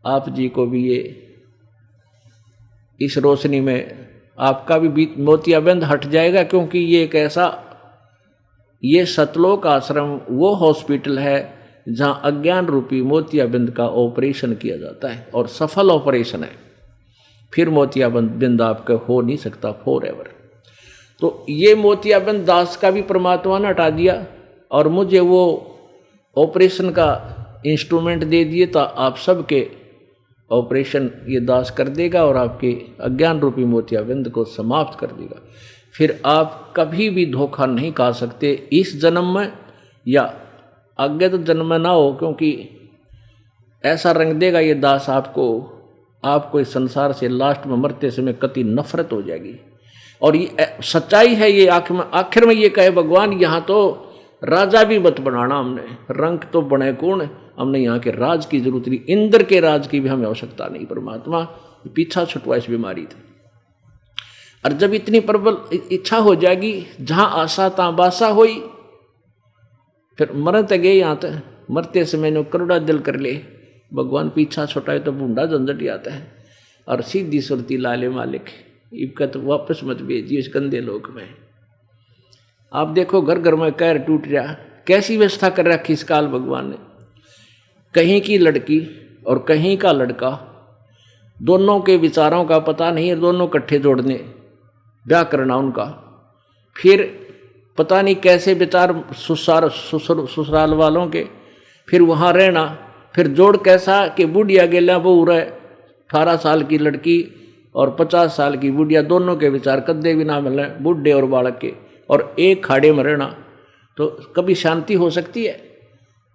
आप जी को भी ये इस रोशनी में आपका भी मोतियाबिंद हट जाएगा, क्योंकि ये एक ऐसा, ये सतलोक आश्रम वो हॉस्पिटल है जहां अज्ञान रूपी मोतियाबिंद का ऑपरेशन किया जाता है, और सफल ऑपरेशन है। फिर मोतियाबिंद आपका हो नहीं सकता फॉर एवर। तो ये मोतियाबिंद दास का भी परमात्मा ने हटा दिया और मुझे वो ऑपरेशन का इंस्ट्रूमेंट दे दिए, तो आप सबके ऑपरेशन ये दास कर देगा और आपके अज्ञान रूपी मोतियाबिंद को समाप्त कर देगा। फिर आप कभी भी धोखा नहीं खा सकते इस जन्म में या आगे तो जन्म में ना हो, क्योंकि ऐसा रंग देगा ये दास आपको इस संसार से लास्ट में मरते समय कति नफरत हो जाएगी। और ये सच्चाई है, ये आखिर में ये कहे भगवान, यहाँ तो राजा भी मत बनाना, हमने रंग तो बने कौन, हमने यहाँ के राज की जरूरत नहीं, इंद्र के राज की भी हमें आवश्यकता नहीं। परमात्मा पीछा छुटवा इस बीमारी थी। और जब इतनी प्रबल इच्छा हो जाएगी, जहां आशा ता बासा होई, फिर मरत गए यहाँ तक, मरते समय ने करोड़ा दिल कर ले, भगवान पीछा छुटाए तो बूंदा झंझट आता है, और सीधी सुरती लाले मालिक इबका तो वापस मत भेजिए इस गंदे लोक में। आप देखो घर घर में कैर टूट रहा, कैसी व्यवस्था कर रखी इस काल भगवान ने। कहीं की लड़की और कहीं का लड़का, दोनों के विचारों का पता नहीं है, दोनों इकट्ठे जोड़ने ब्याह करना उनका, फिर पता नहीं कैसे विचार ससुराल वालों के, फिर वहाँ रहना, फिर जोड़ कैसा कि बुढ़िया गेला बहू रहे, 18 साल की लड़की और 50 साल की बुढ़िया, दोनों के विचार कदे भी ना मिले, बुढ़े और बालक के, और एक खाड़े में रहना, तो कभी शांति हो सकती है?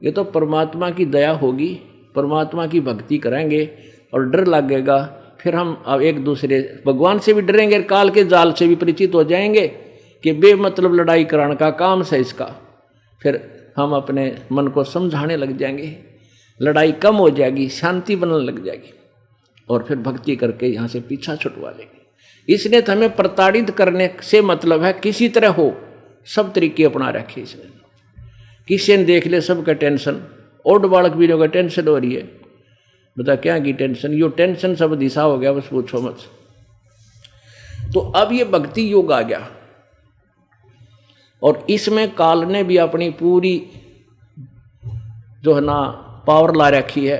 ये तो परमात्मा की दया होगी, परमात्मा की भक्ति करेंगे और डर लगेगा, फिर हम अब एक दूसरे भगवान से भी डरेंगे, काल के जाल से भी परिचित हो जाएंगे कि बेमतलब लड़ाई कराने का काम है इसका। फिर हम अपने मन को समझाने लग जाएंगे, लड़ाई कम हो जाएगी, शांति बनने लग जाएगी, और फिर भक्ति करके यहाँ से पीछा छुटवा लेंगे। इसने तो हमें प्रताड़ित करने से मतलब है, किसी तरह हो, सब तरीके अपना रखे इसने। किसी ने देख ले सबका टेंशन, ओड बालक भी लोग टेंशन हो रही है, बता क्या की टेंशन, यो टेंशन सब दिशा हो गया, बस पूछो मत। तो अब ये भक्ति योग आ गया, और इसमें काल ने भी अपनी पूरी जो है ना पावर ला रखी है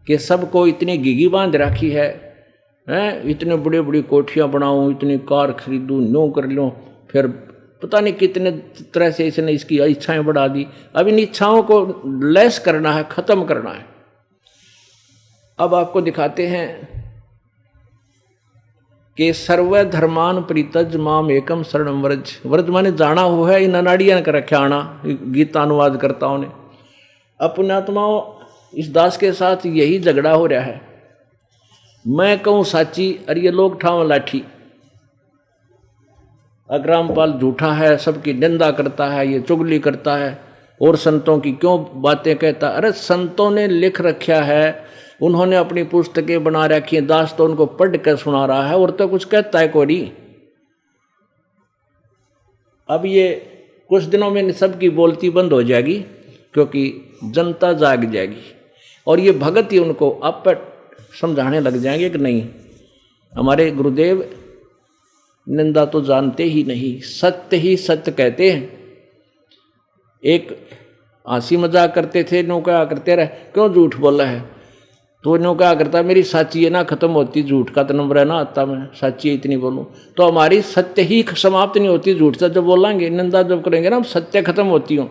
कि सबको इतनी गिगी बांध रखी है, इतने बड़े बड़ी कोठियां बनाऊं, इतनी कार खरीदूं, नो कर लूं, फिर पता नहीं कितने तरह से इसने इसकी इच्छाएं बढ़ा दी। अब इन इच्छाओं को लेस करना है, खत्म करना है। अब आपको दिखाते हैं कि सर्व धर्मान प्रीतज माम एकम शरणम व्रज। व्रज माने जाना हो है, इन अनाड़ियां कर रखे आना गीता अनुवाद करताओं ने। अपने आत्माओं इस दास के साथ यही झगड़ा हो रहा है। मैं कहूँ साची और ये लोग ठाव लाठी। अग्रामपाल झूठा है, सबकी निंदा करता है, ये चुगली करता है और संतों की क्यों बातें कहता। अरे संतों ने लिख रखा है, उन्होंने अपनी पुस्तकें बना रखी हैं, दास तो उनको पढ़ कर सुना रहा है और तो कुछ कहता है कोई। अब ये कुछ दिनों में सबकी बोलती बंद हो जाएगी क्योंकि जनता जाग जाएगी और ये भगत ही उनको आप पर समझाने लग जाएंगे कि नहीं, हमारे गुरुदेव निंदा तो जानते ही नहीं, सत्य ही सत्य कहते हैं। एक हंसी मजाक करते थे, नो क्या करते रहे, क्यों झूठ बोला है, तो नो क्या करता, मेरी साची है ना खत्म होती, झूठ का तो नंबर है ना आता, मैं साची इतनी बोलूं तो हमारी सत्य ही समाप्त नहीं होती। झूठ से जब बोलेंगे, निंदा जब करेंगे ना, हम सत्य खत्म होती हूँ।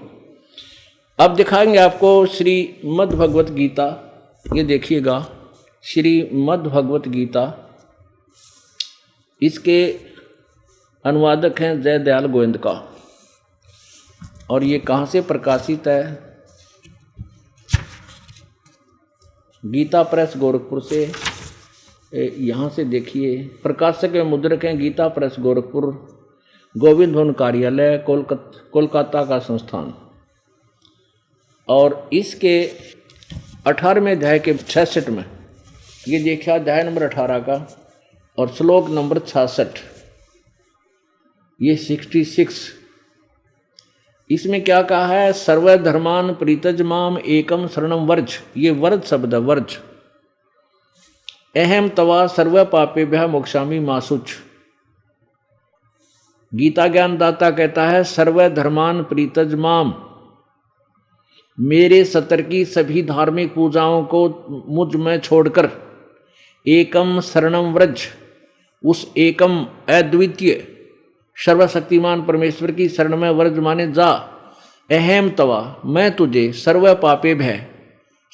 अब दिखाएंगे आपको श्रीमद् भगवत गीता, ये देखिएगा श्रीमद् भगवत गीता, इसके अनुवादक हैं जय दयाल गोविंद का और ये कहाँ से प्रकाशित है, गीता प्रेस गोरखपुर से। यहाँ से देखिए, प्रकाशक एवं मुद्रक हैं गीता प्रेस गोरखपुर, गोविंद भवन कार्यालय कोलकाता का संस्थान। और इसके 18वें अध्याय के 66 में ये देखिए, अध्याय नंबर 18 का और श्लोक नंबर 66, ये 66। इसमें क्या कहा है, सर्वधर्मान प्रीतज माम एकम शरणम वर्ज। ये वर्ज शब्द है, वर्ज। अहम तवा सर्व पापेभ्यः मोक्षामि मासुच। गीता ज्ञानदाता कहता है, सर्वधर्मान प्रीतज माम, मेरे सतर की सभी धार्मिक पूजाओं को मुझ में छोड़कर एकम शरणम व्रज, उस एकम अद्वितीय सर्वशक्तिमान परमेश्वर की शरण में व्रज माने जा। अहम तवा, मैं तुझे सर्व पापे भय,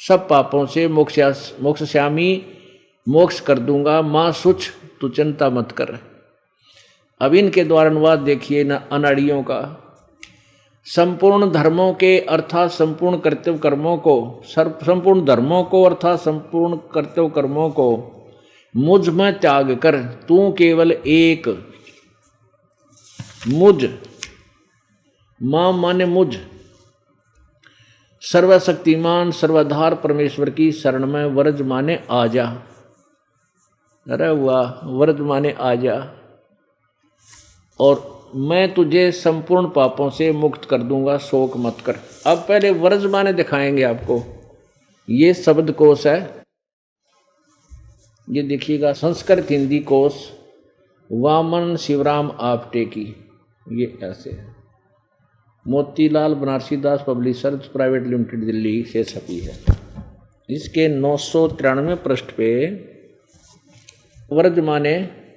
सब पापों से मोक्षश्यामी, मोक्ष कर दूंगा। माँ सुच, तू चिंता मत कर। अब इनके द्वारा अनुवाद देखिए न अनाड़ियों का। संपूर्ण धर्मों के अर्थात संपूर्ण कर्तव्य कर्मों को, संपूर्ण धर्मों को अर्थात संपूर्ण कर्तव्य कर्मों को मुझ में त्याग कर तू केवल एक, मुझ, मां माने मुझ, सर्वशक्तिमान सर्वाधार परमेश्वर की शरण में व्रज माने आ जा। अरे वाह, व्रज माने आ जा और मैं तुझे संपूर्ण पापों से मुक्त कर दूंगा, शोक मत कर। अब पहले व्रज माने दिखाएंगे आपको। ये शब्द कोश है, ये देखिएगा, संस्कृत हिंदी कोश, वामन शिवराम आपटे की, ये ऐसे है। मोतीलाल बनारसी दास पब्लिशर्स प्राइवेट लिमिटेड दिल्ली से छपी है। इसके 993 पृष्ठ पे व्रज माने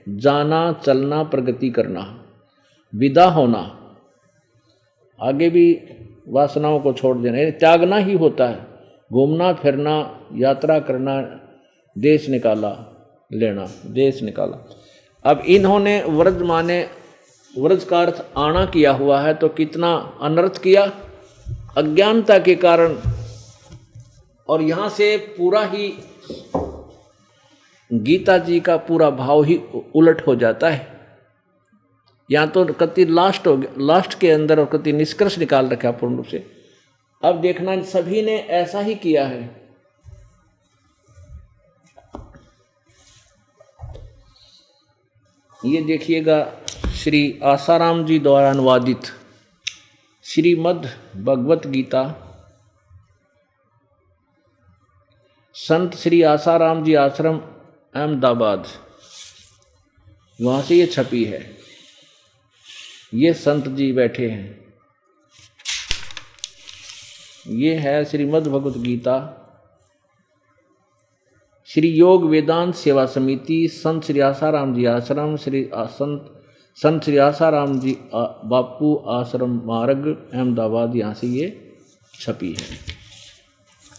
जाना, चलना, प्रगति करना, विदा होना, आगे भी वासनाओं को छोड़ देना, त्यागना ही होता है। घूमना फिरना, यात्रा करना, देश निकाला, लेना, देश निकाला। अब इन्होंने व्रज माने, व्रज का अर्थ आना किया हुआ है, तो कितना अनर्थ किया अज्ञानता के कारण। और यहाँ से पूरा ही गीता जी का पूरा भाव ही उलट हो जाता है। यहाँ तो कति लास्ट हो गया, लास्ट के अंदर और कति निष्कर्ष निकाल रखा पूर्ण रूप से। अब देखना, सभी ने ऐसा ही किया है। ये देखिएगा, श्री आसाराम जी द्वारा अनुवादित श्रीमद् भगवत गीता, संत श्री आसाराम जी आश्रम अहमदाबाद, वहाँ से ये छपी है। ये संत जी बैठे हैं। ये है श्रीमद् भगवत गीता, श्री योग वेदांत सेवा समिति, संत श्री आसाराम जी आश्रम, संत श्री आसाराम जी बापू आश्रम मार्ग अहमदाबाद, यहाँ से ये छपी है।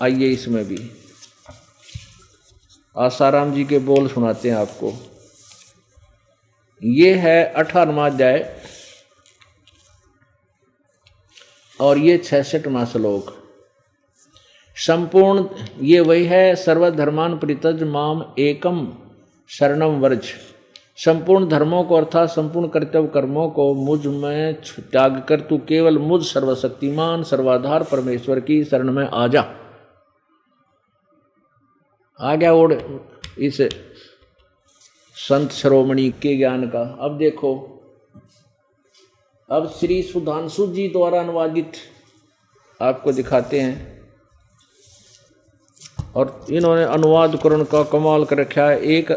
आइए इसमें भी आसाराम जी के बोल सुनाते हैं आपको। ये है 18वां अध्याय और ये 66वां श्लोक। संपूर्ण ये वही है, सर्वधर्मान परित्यज माम एकम शरणम वर्ज। संपूर्ण धर्मों को अर्थात संपूर्ण कर्तव्य कर्मों को मुझ में त्याग कर तू केवल मुझ सर्वशक्तिमान सर्वाधार परमेश्वर की शरण में आ जा। आ गया ओढ़ इस संत शिरोमणि के ज्ञान का। अब देखो, अब श्री सुधांशु जी द्वारा अनुवादित आपको दिखाते हैं। और इन्होंने अनुवाद करण का कमाल कर रखा है। एक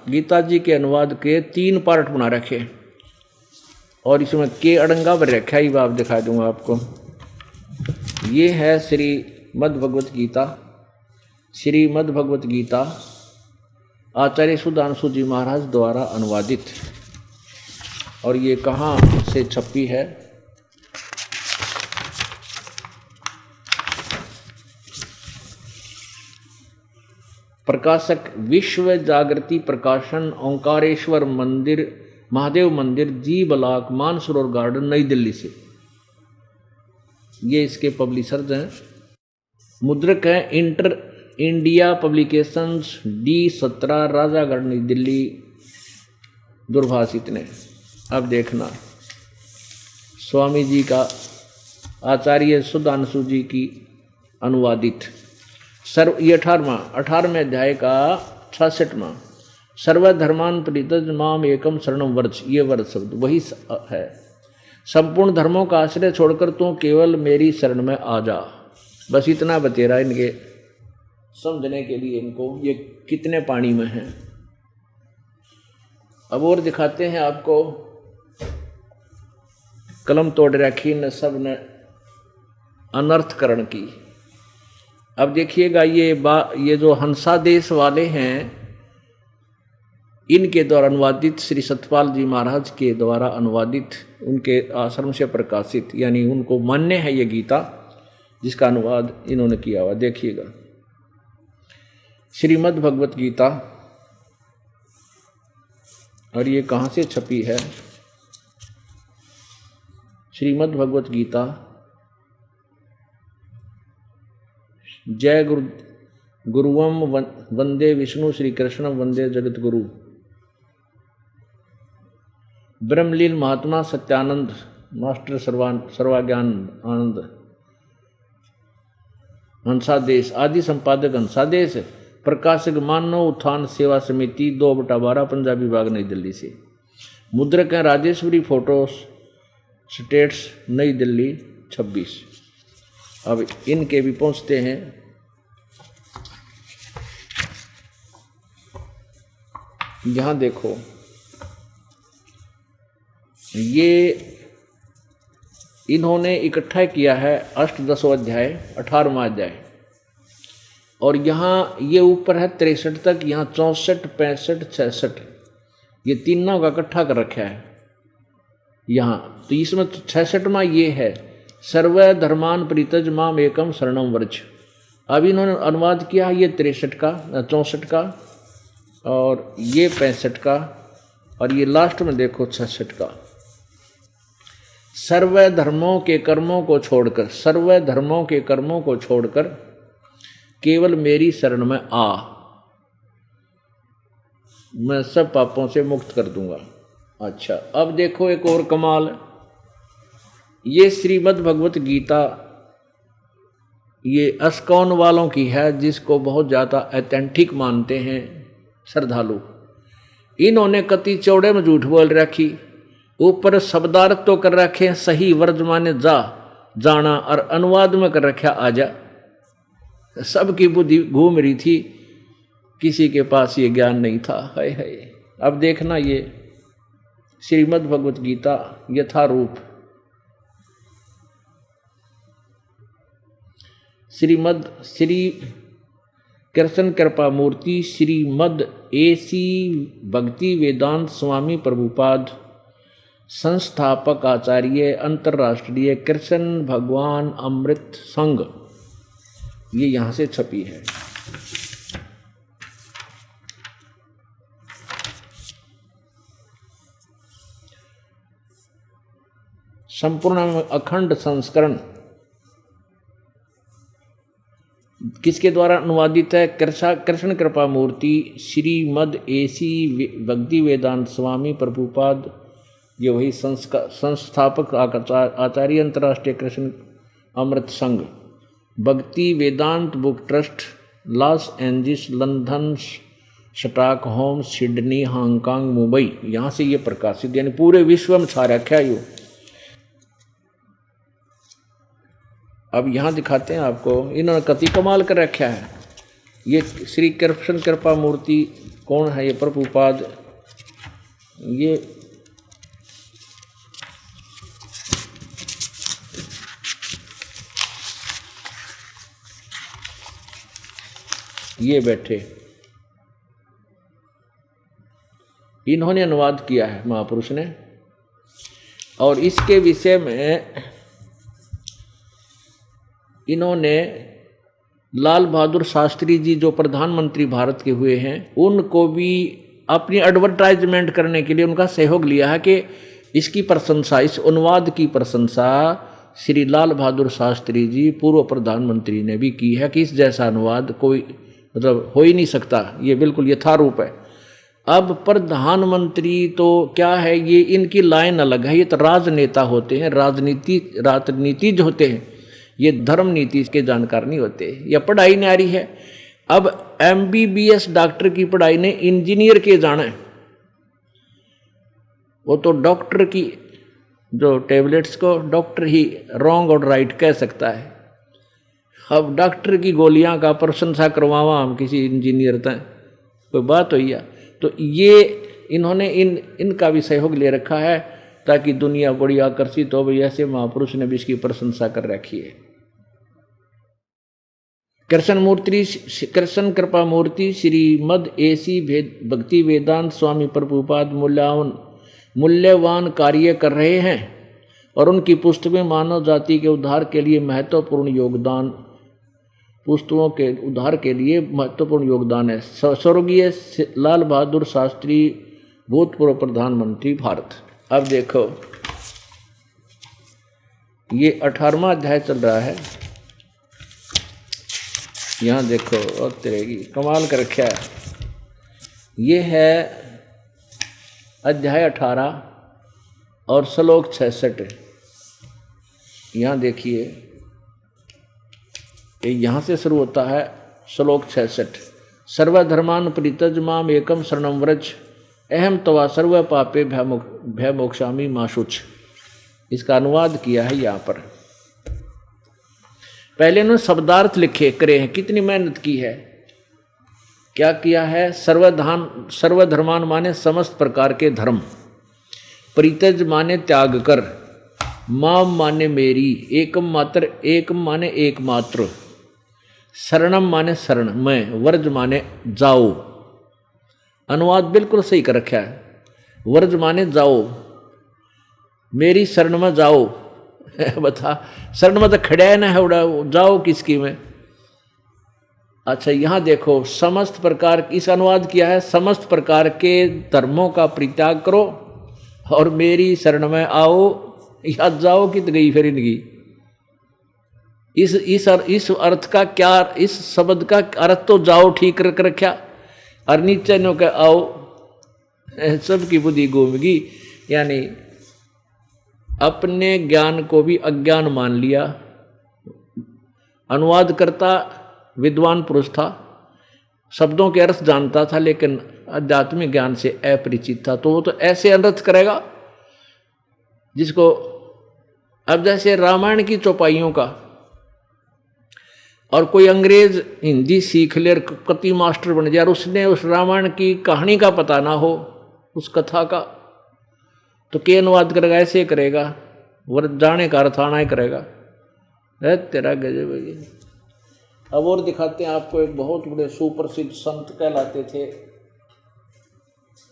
गीता जी के अनुवाद के 3 पार्ट बना रखे और इसमें के अड़ंगा भर रखा ही बात दिखा दूंगा आपको। ये है श्रीमद् भगवत गीता। श्रीमद् भगवत गीता आचार्य सुधांशु जी महाराज द्वारा अनुवादित। और ये कहाँ से छपी है? प्रकाशक विश्व जागृति प्रकाशन, ओंकारेश्वर मंदिर, महादेव मंदिर, जी ब्लॉक, मानसरोवर गार्डन, नई दिल्ली से ये इसके पब्लिशर्स हैं। मुद्रक है inter India publications, D17, Rajagarh, नई दिल्ली, दूरभाषित ने। अब देखना, स्वामी जी का आचार्य सुधांशु जी की अनुवादित ये 18वें अध्याय का 66वां। सर्वधर्मान परित्यज माम एकम शरणम वर्ज। ये वर्ज शब्द वही है, संपूर्ण धर्मों का आश्रय छोड़कर तू केवल मेरी शरण में आ जा। बस इतना बतेरा इनके समझने के लिए, इनको ये कितने पानी में हैं। अब और दिखाते हैं आपको। कलम तोड़ रखी न सब ने अनर्थकरण की। अब देखिएगा, ये जो हंसा देश वाले हैं, इनके द्वारा अनुवादित, श्री सतपाल जी महाराज के द्वारा अनुवादित, उनके आश्रम से प्रकाशित, यानी उनको मान्य है ये गीता, जिसका अनुवाद इन्होंने किया हुआ। देखिएगा, श्रीमद् भगवत गीता। और ये कहाँ से छपी है? श्रीमद् भगवत गीता जय गुरुवम वंदे विष्णु श्री कृष्ण वंदे जगत गुरु। ब्रह्मलील महात्मा सत्यानंद मास्टर सर्वाज्ञान आनंद, हंसादेश आदि संपादक हंसादेश, प्रकाशक मानव उत्थान सेवा समिति 2/12 पंजाबी विभाग नई दिल्ली से। मुद्रक है राजेश्वरी फोटो स्टेट्स नई दिल्ली 26। अब इनके भी पहुंचते हैं। यहाँ देखो, ये इन्होंने इकट्ठा किया है अष्टदशो अध्याय 18वां अध्याय। और यहाँ ये ऊपर है 63 तक, यहाँ 64, 65, 66 ये तीनों का इकट्ठा कर रखा है यहाँ। तो इसमें 66वां ये है, सर्वधर्मान परित्यज माम एकम शरणम व्रज। अब इन्होंने अनुवाद किया ये 63 का, 64 का, और ये 65 का, और ये लास्ट में देखो 66 का। सर्वधर्मों के कर्मों को छोड़कर, सर्वधर्मों के कर्मों को छोड़कर केवल मेरी शरण में आ, मैं सब पापों से मुक्त कर दूंगा। अच्छा, अब देखो एक और कमाल। ये श्रीमद् भगवत गीता ये अस्कॉन वालों की है, जिसको बहुत ज़्यादा ऑथेंटिक मानते हैं श्रद्धालु। इन्होंने कति चौड़े में झूठ बोल रखी, ऊपर शब्दार्थ तो कर रखे सही वर्ज माने जा जाना, और अनुवाद में कर रखा आजा। सबकी बुद्धि घूम रही थी, किसी के पास ये ज्ञान नहीं था। हाय हाय। अब देखना, ये श्रीमद् भगवत गीता यथारूप श्री कृष्ण कृपा मूर्ति श्रीमद् AC भक्ति वेदांत स्वामी प्रभुपाद संस्थापक आचार्य अंतर्राष्ट्रीय कृष्ण भगवान अमृत संघ, ये यहाँ से छपी है। संपूर्ण अखंड संस्करण किसके द्वारा अनुवादित है? कृष्ण कृपा मूर्ति श्रीमद एसी भक्ति वेदांत स्वामी प्रभुपाद, ये वही संस्थापक आचार्य अंतर्राष्ट्रीय Krishna Amrit Sangh, Bhaktivedanta book trust, Los Angeles, London, Stockholm, Sydney, Hong Kong, Mumbai, यहाँ से ये प्रकाशित, यानी पूरे विश्व में छा रखा है। अब यहाँ दिखाते हैं आपको, इन्होंने कति कमाल कर रखा है। ये श्री कृष्ण कृपा मूर्ति कौन है? ये प्रभुपाद, ये बैठे, इन्होंने अनुवाद किया है महापुरुष ने। और इसके विषय में इन्होंने लाल बहादुर शास्त्री जी जो प्रधानमंत्री भारत के हुए हैं, उनको भी अपनी एडवर्टाइजमेंट करने के लिए उनका सहयोग लिया है कि इसकी प्रशंसा, इस अनुवाद की प्रशंसा श्री लाल बहादुर शास्त्री जी पूर्व प्रधानमंत्री ने भी की है कि इस जैसा अनुवाद कोई मतलब हो ही नहीं सकता, ये बिल्कुल यथारूप है। अब प्रधानमंत्री तो क्या है, ये इनकी लाइन अलग है, ये तो राजनेता होते हैं, राजनीतिज होते हैं, ये धर्म नीति के जानकार नहीं होते, या पढ़ाई न्यारी है। अब MBBS डॉक्टर की पढ़ाई ने इंजीनियर के जाना है, वो तो डॉक्टर की जो टेबलेट्स को डॉक्टर ही रॉन्ग और राइट कह सकता है। अब डॉक्टर की गोलियां का प्रशंसा करवावा हम किसी इंजीनियर तक, कोई बात हो या? तो ये इन्होंने इनका भी सहयोग ले रखा है ताकि दुनिया बड़ी आकर्षित हो। भाई ऐसे महापुरुष ने भी इसकी प्रशंसा कर रखी है। कृष्ण कृपा मूर्ति श्रीमद एसी भक्ति वेदांत स्वामी प्रभुपाद मूल्यवान कार्य कर रहे हैं और उनकी पुस्तकें मानव जाति के उद्धार के लिए महत्वपूर्ण योगदान, पुस्तकों के उद्धार के लिए महत्वपूर्ण योगदान है। स्वर्गीय लाल बहादुर शास्त्री भूतपूर्व प्रधानमंत्री भारत। अब देखो ये 18वां अध्याय चल रहा है, यहाँ देखो और तेरेगी कमाल कर रखा है। ये है अध्याय 18 और श्लोक 66। यहाँ देखिए, यहाँ से शुरू होता है श्लोक 66। सर्वधर्मान परित्यज माम एकम शरणम व्रज अहम तवा सर्व पापे भयमोक्षामि मा शुच। इसका अनुवाद किया है यहाँ पर। पहले उन्होंने शब्दार्थ लिखे करे हैं, कितनी मेहनत की है, क्या किया है। सर्वधर्मान माने समस्त प्रकार के धर्म, परित्यज माने त्याग कर, माम माने मेरी, एकम मात्र, एकम माने एकमात्र, शरणम माने शरण में, वर्ज माने जाओ। अनुवाद बिल्कुल सही कर रखा है। वर्ज माने जाओ, मेरी शरण में जाओ। बता, शरण में तो खड़ा है ना, है जाओ किसकी में। अच्छा यहाँ देखो, समस्त प्रकार, इस अनुवाद किया है समस्त प्रकार के धर्मों का परित्याग करो और मेरी शरण में आओ, या जाओ कित गई फिर इनकी। इस अर्थ का क्या, इस शब्द का अर्थ तो जाओ ठीक रख रखा, और नीचे नो के आओ, सबकी बुद्धि घूमेगी। यानी अपने ज्ञान को भी अज्ञान मान लिया। अनुवाद करता विद्वान पुरुष था, शब्दों के अर्थ जानता था, लेकिन आध्यात्मिक ज्ञान से अपरिचित था, तो वो तो ऐसे अनर्थ करेगा जिसको, अब जैसे रामायण की चौपाइयों का, और कोई अंग्रेज हिंदी सीख ले, कति मास्टर बन जाए, और उसने उस रामायण की कहानी का पता ना हो, उस कथा का, तो क्या अनुवाद करेगा? ऐसे करेगा, वर जाने का अर्थ आना ही करेगा। तेरा गजब है। अब और दिखाते हैं आपको, एक बहुत बड़े सुप्रसिद्ध संत कहलाते थे।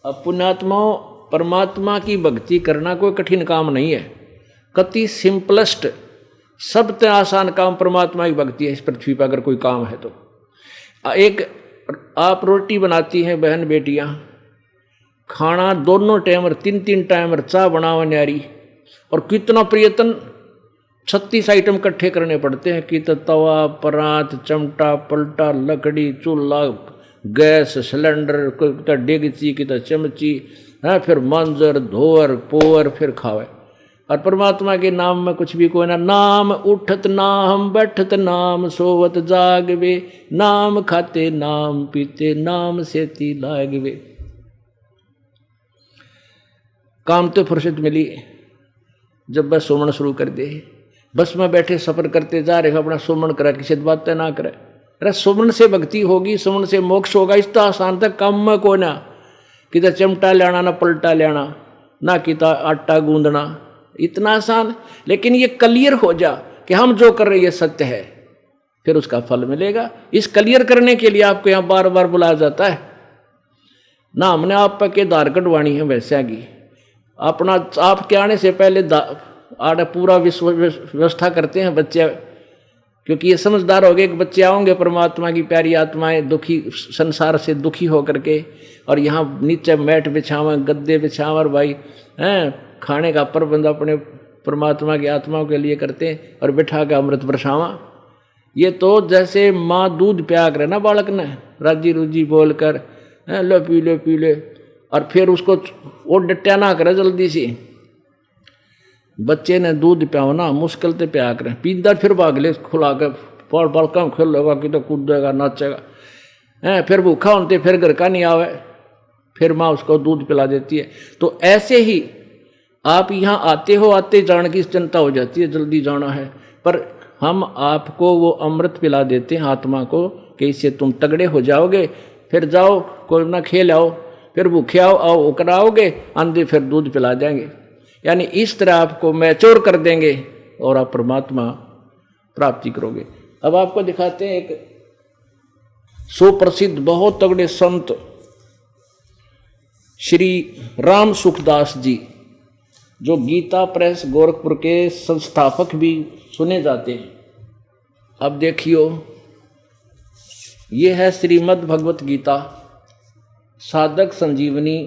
अब पुण्यात्माओं, परमात्मा की भक्ति करना कोई कठिन काम नहीं है, कति सिंपलेस्ट, सबसे आसान काम परमात्मा की भक्ति है इस पृथ्वी पर। अगर कोई काम है तो एक, आप रोटी बनाती हैं बहन बेटियां, खाना दोनों टाइम और 3-3 टाइम चाह बनावा न्यारी, और कितना प्रयत्न 36 आइटम इकट्ठे करने पड़ते हैं कि तो तवा, परात, चमटा, पलटा, लकड़ी, चूल्हा, गैस सिलेंडर, कितना डेगची, कितना चमची है, फिर मंजर, धोवर, पोवर, फिर खावे। और परमात्मा के नाम में कुछ भी कोई ना, नाम उठत नाम बैठत नाम सोवत जागवे, नाम खाते नाम पीते नाम सेती लागवे। काम तो फुर्सत मिली जब बस सुमन शुरू कर दे। बस में बैठे सफर करते जा रहे हो, अपना सुमन करा, किसी बातें ना करे। अरे सुमन से भक्ति होगी, सुमन से मोक्ष होगा। इस तो आसान तक काम में को ना किता चिमटा लेना, ना पलटा लेना, ना किता आटा गूंदना, इतना आसान। लेकिन ये क्लियर हो जा कि हम जो कर रहे ये सत्य है, फिर उसका फल मिलेगा। इस क्लियर करने के लिए आपको यहाँ बार बार बुलाया जाता है ना। हमने आप के दार कटवानी है वैसे की अपना, आपके आने से पहले आड़े पूरा व्यवस्था करते हैं बच्चे, क्योंकि ये समझदार हो गए कि बच्चे आओगे परमात्मा की प्यारी आत्माएं दुखी संसार से दुखी होकर के, और यहाँ नीचे मैट बिछावें, गद्दे बिछावें भाई हैं, खाने का प्रबंध अपने परमात्मा की आत्माओं के लिए करते हैं, और बिठा के अमृत बरसावा। ये तो जैसे माँ दूध प्या करे ना बालक ने, राजी रूजी बोल कर लो पी लो पी लो, और फिर उसको वो डट्या ना करे जल्दी से। बच्चे ने दूध पियाओ ना, मुश्किल से प्या करें, पींदा फिर भाग ले खुला कर, पौड़ बड़का खेलेगा कि तो कूदेगा नाचेगा हैं, फिर भूखा होते फिर घर का नहीं आवे, फिर माँ उसको दूध पिला देती है। तो ऐसे ही आप यहाँ आते हो, आते जाने की चिंता हो जाती है, जल्दी जाना है, पर हम आपको वो अमृत पिला देते हैं आत्मा को कि इससे तुम तगड़े हो जाओगे। फिर जाओ कोई ना खेल आओ, फिर भूखे आओ उकर आओगे, आंधे फिर दूध पिला देंगे। यानी इस तरह आपको मैच्योर कर देंगे और आप परमात्मा प्राप्ति करोगे। अब आपको दिखाते हैं एक सुप्रसिद्ध बहुत तगड़े संत श्री राम सुखदास जी, जो गीता प्रेस गोरखपुर के संस्थापक भी सुने जाते हैं। अब देखियो, ये है श्रीमद् भगवत गीता साधक संजीवनी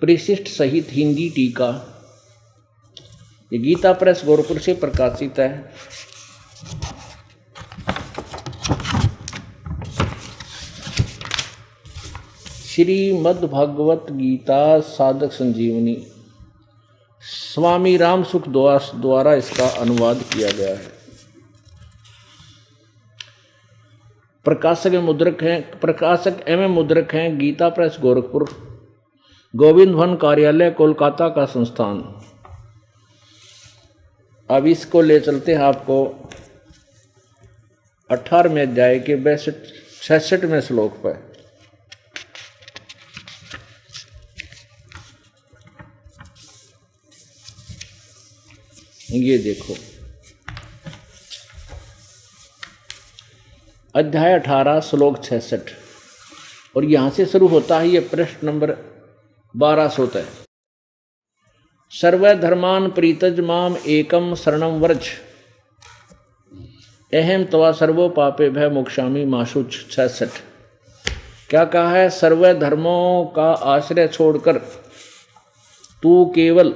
परिशिष्ट सहित हिंदी टीका। ये गीता प्रेस गोरखपुर से प्रकाशित है। श्रीमद् भगवत गीता साधक संजीवनी, स्वामी राम सुखदास द्वारा इसका अनुवाद किया गया है। प्रकाशक एवं मुद्रक हैं गीता प्रेस गोरखपुर, गोविंद भवन कार्यालय कोलकाता का संस्थान। अब इसको ले चलते हैं आपको 18वें अध्याय के 66वें श्लोक पर। ये देखो, अध्याय 18 श्लोक 66, और यहां से शुरू होता है ये प्रश्न नंबर 1200 तक। सर्व धर्मान प्रीतज माम एकम शरणम व्रज, अहम तवा सर्वो पापे भय मोक्षामि माशु 66। क्या कहा है? सर्व धर्मों का आश्रय छोड़कर तू केवल,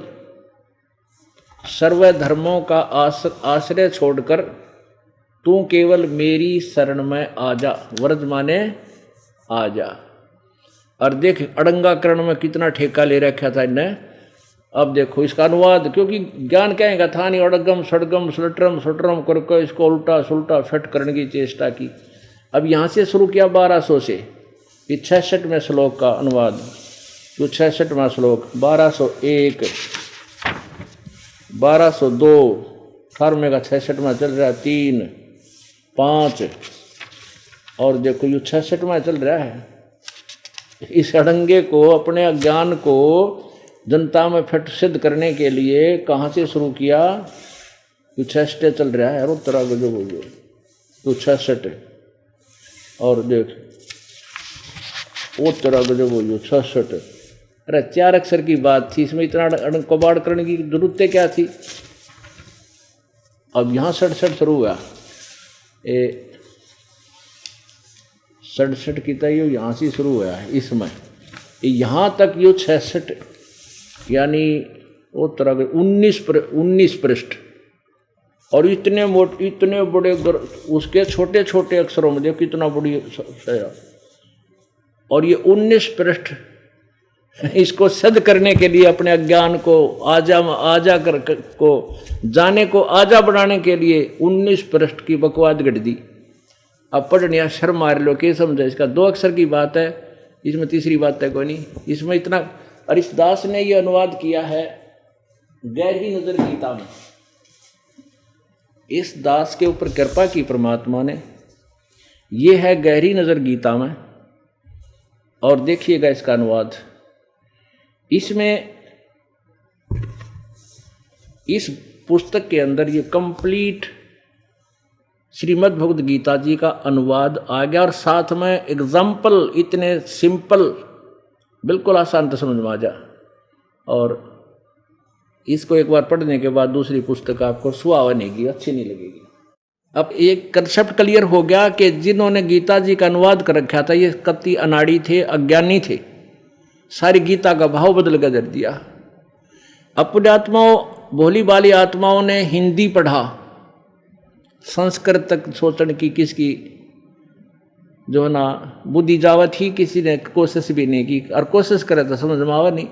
सर्व धर्मों का आश्रय छोड़कर तू केवल मेरी शरण में आ जा। व्रज माने आ जा। और देख अड़ंगाकरण में कितना ठेका ले रखा था इन्हें। अब देखो इसका अनुवाद, क्योंकि ज्ञान कहेगा था नहीं, अड़गम सड़गम सलटरम सटरम करके इसको उल्टा सुल्टा फट करने की चेष्टा की। अब यहाँ से शुरू किया 1200 से, 66वें श्लोक का अनुवाद। तो 66वां श्लोक 1201, 1202, 18वें का 66वां चल रहा है, 3, 5, और देखो ये 66वां चल रहा है। इस अड़ंगे को, अपने अज्ञान को जनता में फिट सिद्ध करने के लिए कहाँ से शुरू किया? तो 66 चल रहा है, और तरह जो बोलो तो 66, और देख वो तरह जो बोलो 66। अरे 4 अक्षर की बात थी, इसमें इतना कबाड़ करने की जरूरत क्या थी? अब यहाँ 67 शुरू हुआ। 67 की तय यहाँ से शुरू हुआ है। इसमें यहाँ तक यो 66, यानी वो तरह के 19 पृष्ठ और इतने बड़े उसके छोटे छोटे अक्षरों में देखो कितना बड़ी शेरा। और ये 19 पृष्ठ इसको सिद्ध करने के लिए अपने अज्ञान को आजा को जाने को आजा बढ़ाने के लिए 19 पृष्ठ की बकवाद गढ़ दी। अब पढ़ने अक्षर मार लो के समझे। इसका 2 अक्षर की बात है, इसमें तीसरी बात है कोई नहीं। इसमें इतना हरिदास ने ये अनुवाद किया है गहरी नजर गीता में। इस दास के ऊपर कृपा की परमात्मा ने, ये है गहरी नजर गीता में। और देखिएगा इसका अनुवाद। इसमें इस पुस्तक के अंदर ये कंप्लीट श्रीमद् भगवद गीता जी का अनुवाद आ गया और साथ में एग्जाम्पल इतने सिंपल, बिल्कुल आसान तो समझ में आ जा। और इसको एक बार पढ़ने के बाद दूसरी पुस्तक आपको सुहावनेगी, अच्छी नहीं लगेगी। अब एक कंसेप्ट क्लियर हो गया कि जिन्होंने गीता जी का अनुवाद कर रखा था ये कति अनाड़ी थे, अज्ञानी थे। सारी गीता का भाव बदल कर दे दिया। अपने आत्माओं, भोली भाली आत्माओं ने हिंदी पढ़ा, संस्कृत तक सोचने की किसकी जो ना बुद्धि जावत ही, किसी ने कोशिश भी नहीं की। और कोशिश करे तो समझ में आवा नहीं,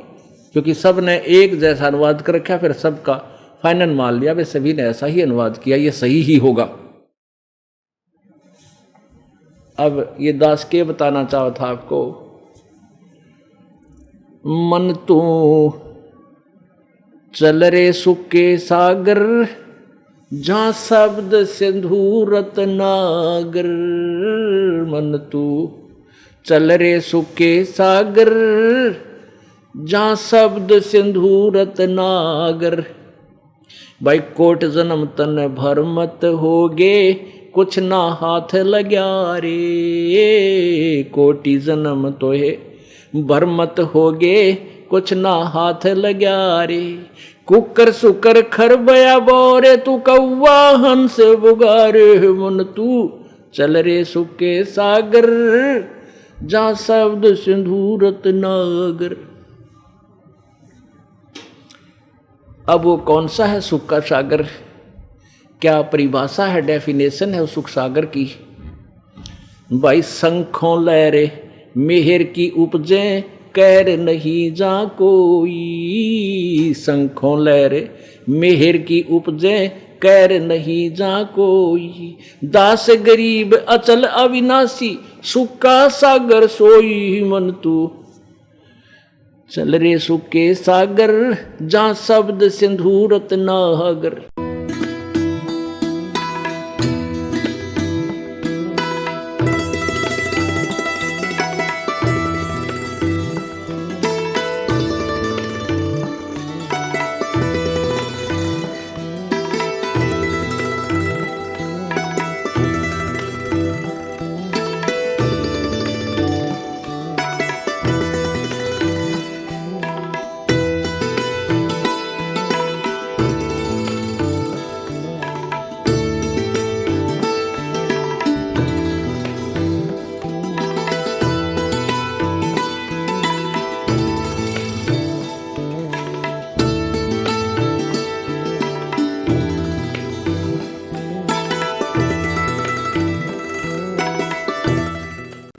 क्योंकि सब ने एक जैसा अनुवाद कर रखा। फिर सबका फाइनल मान लिया वे सभी ने ऐसा ही अनुवाद किया, ये सही ही होगा। अब ये दास के बताना चाहा था आपको, मन तू चल रे सुख के सागर, जहाँ शब्द सिंधु रत्नागर। मन तू चल रे सुख के सागर, जहाँ शब्द सिंधु रत्नागर। भाई कोट जन्म तन भर मत होगे, कुछ ना हाथ लग्या रे। कोटि जन्म तो है भर मत होगे, कुछ ना हाथ लग्या रे। कुकर सुकर खर बया बोरे, तू कौवा हंस बुगारे। मन तू चल रे सुख के सागर, जहाँ शब्द सिंधु रत्नागर। अब वो कौन सा है सुख का सागर? क्या परिभाषा है, डेफिनेशन है उस सुख सागर की? भाई शंखों लहरे मेहर की उपजे, कहर नहीं जा कोई। शंखों लहरे मेहर की उपजे, कहर नहीं जा कोई। दास गरीब अचल अविनाशी, सुख का सागर सोई। मन तू चल रे सुख के सागर, जहाँ शब्द सिंधु रत्नागर।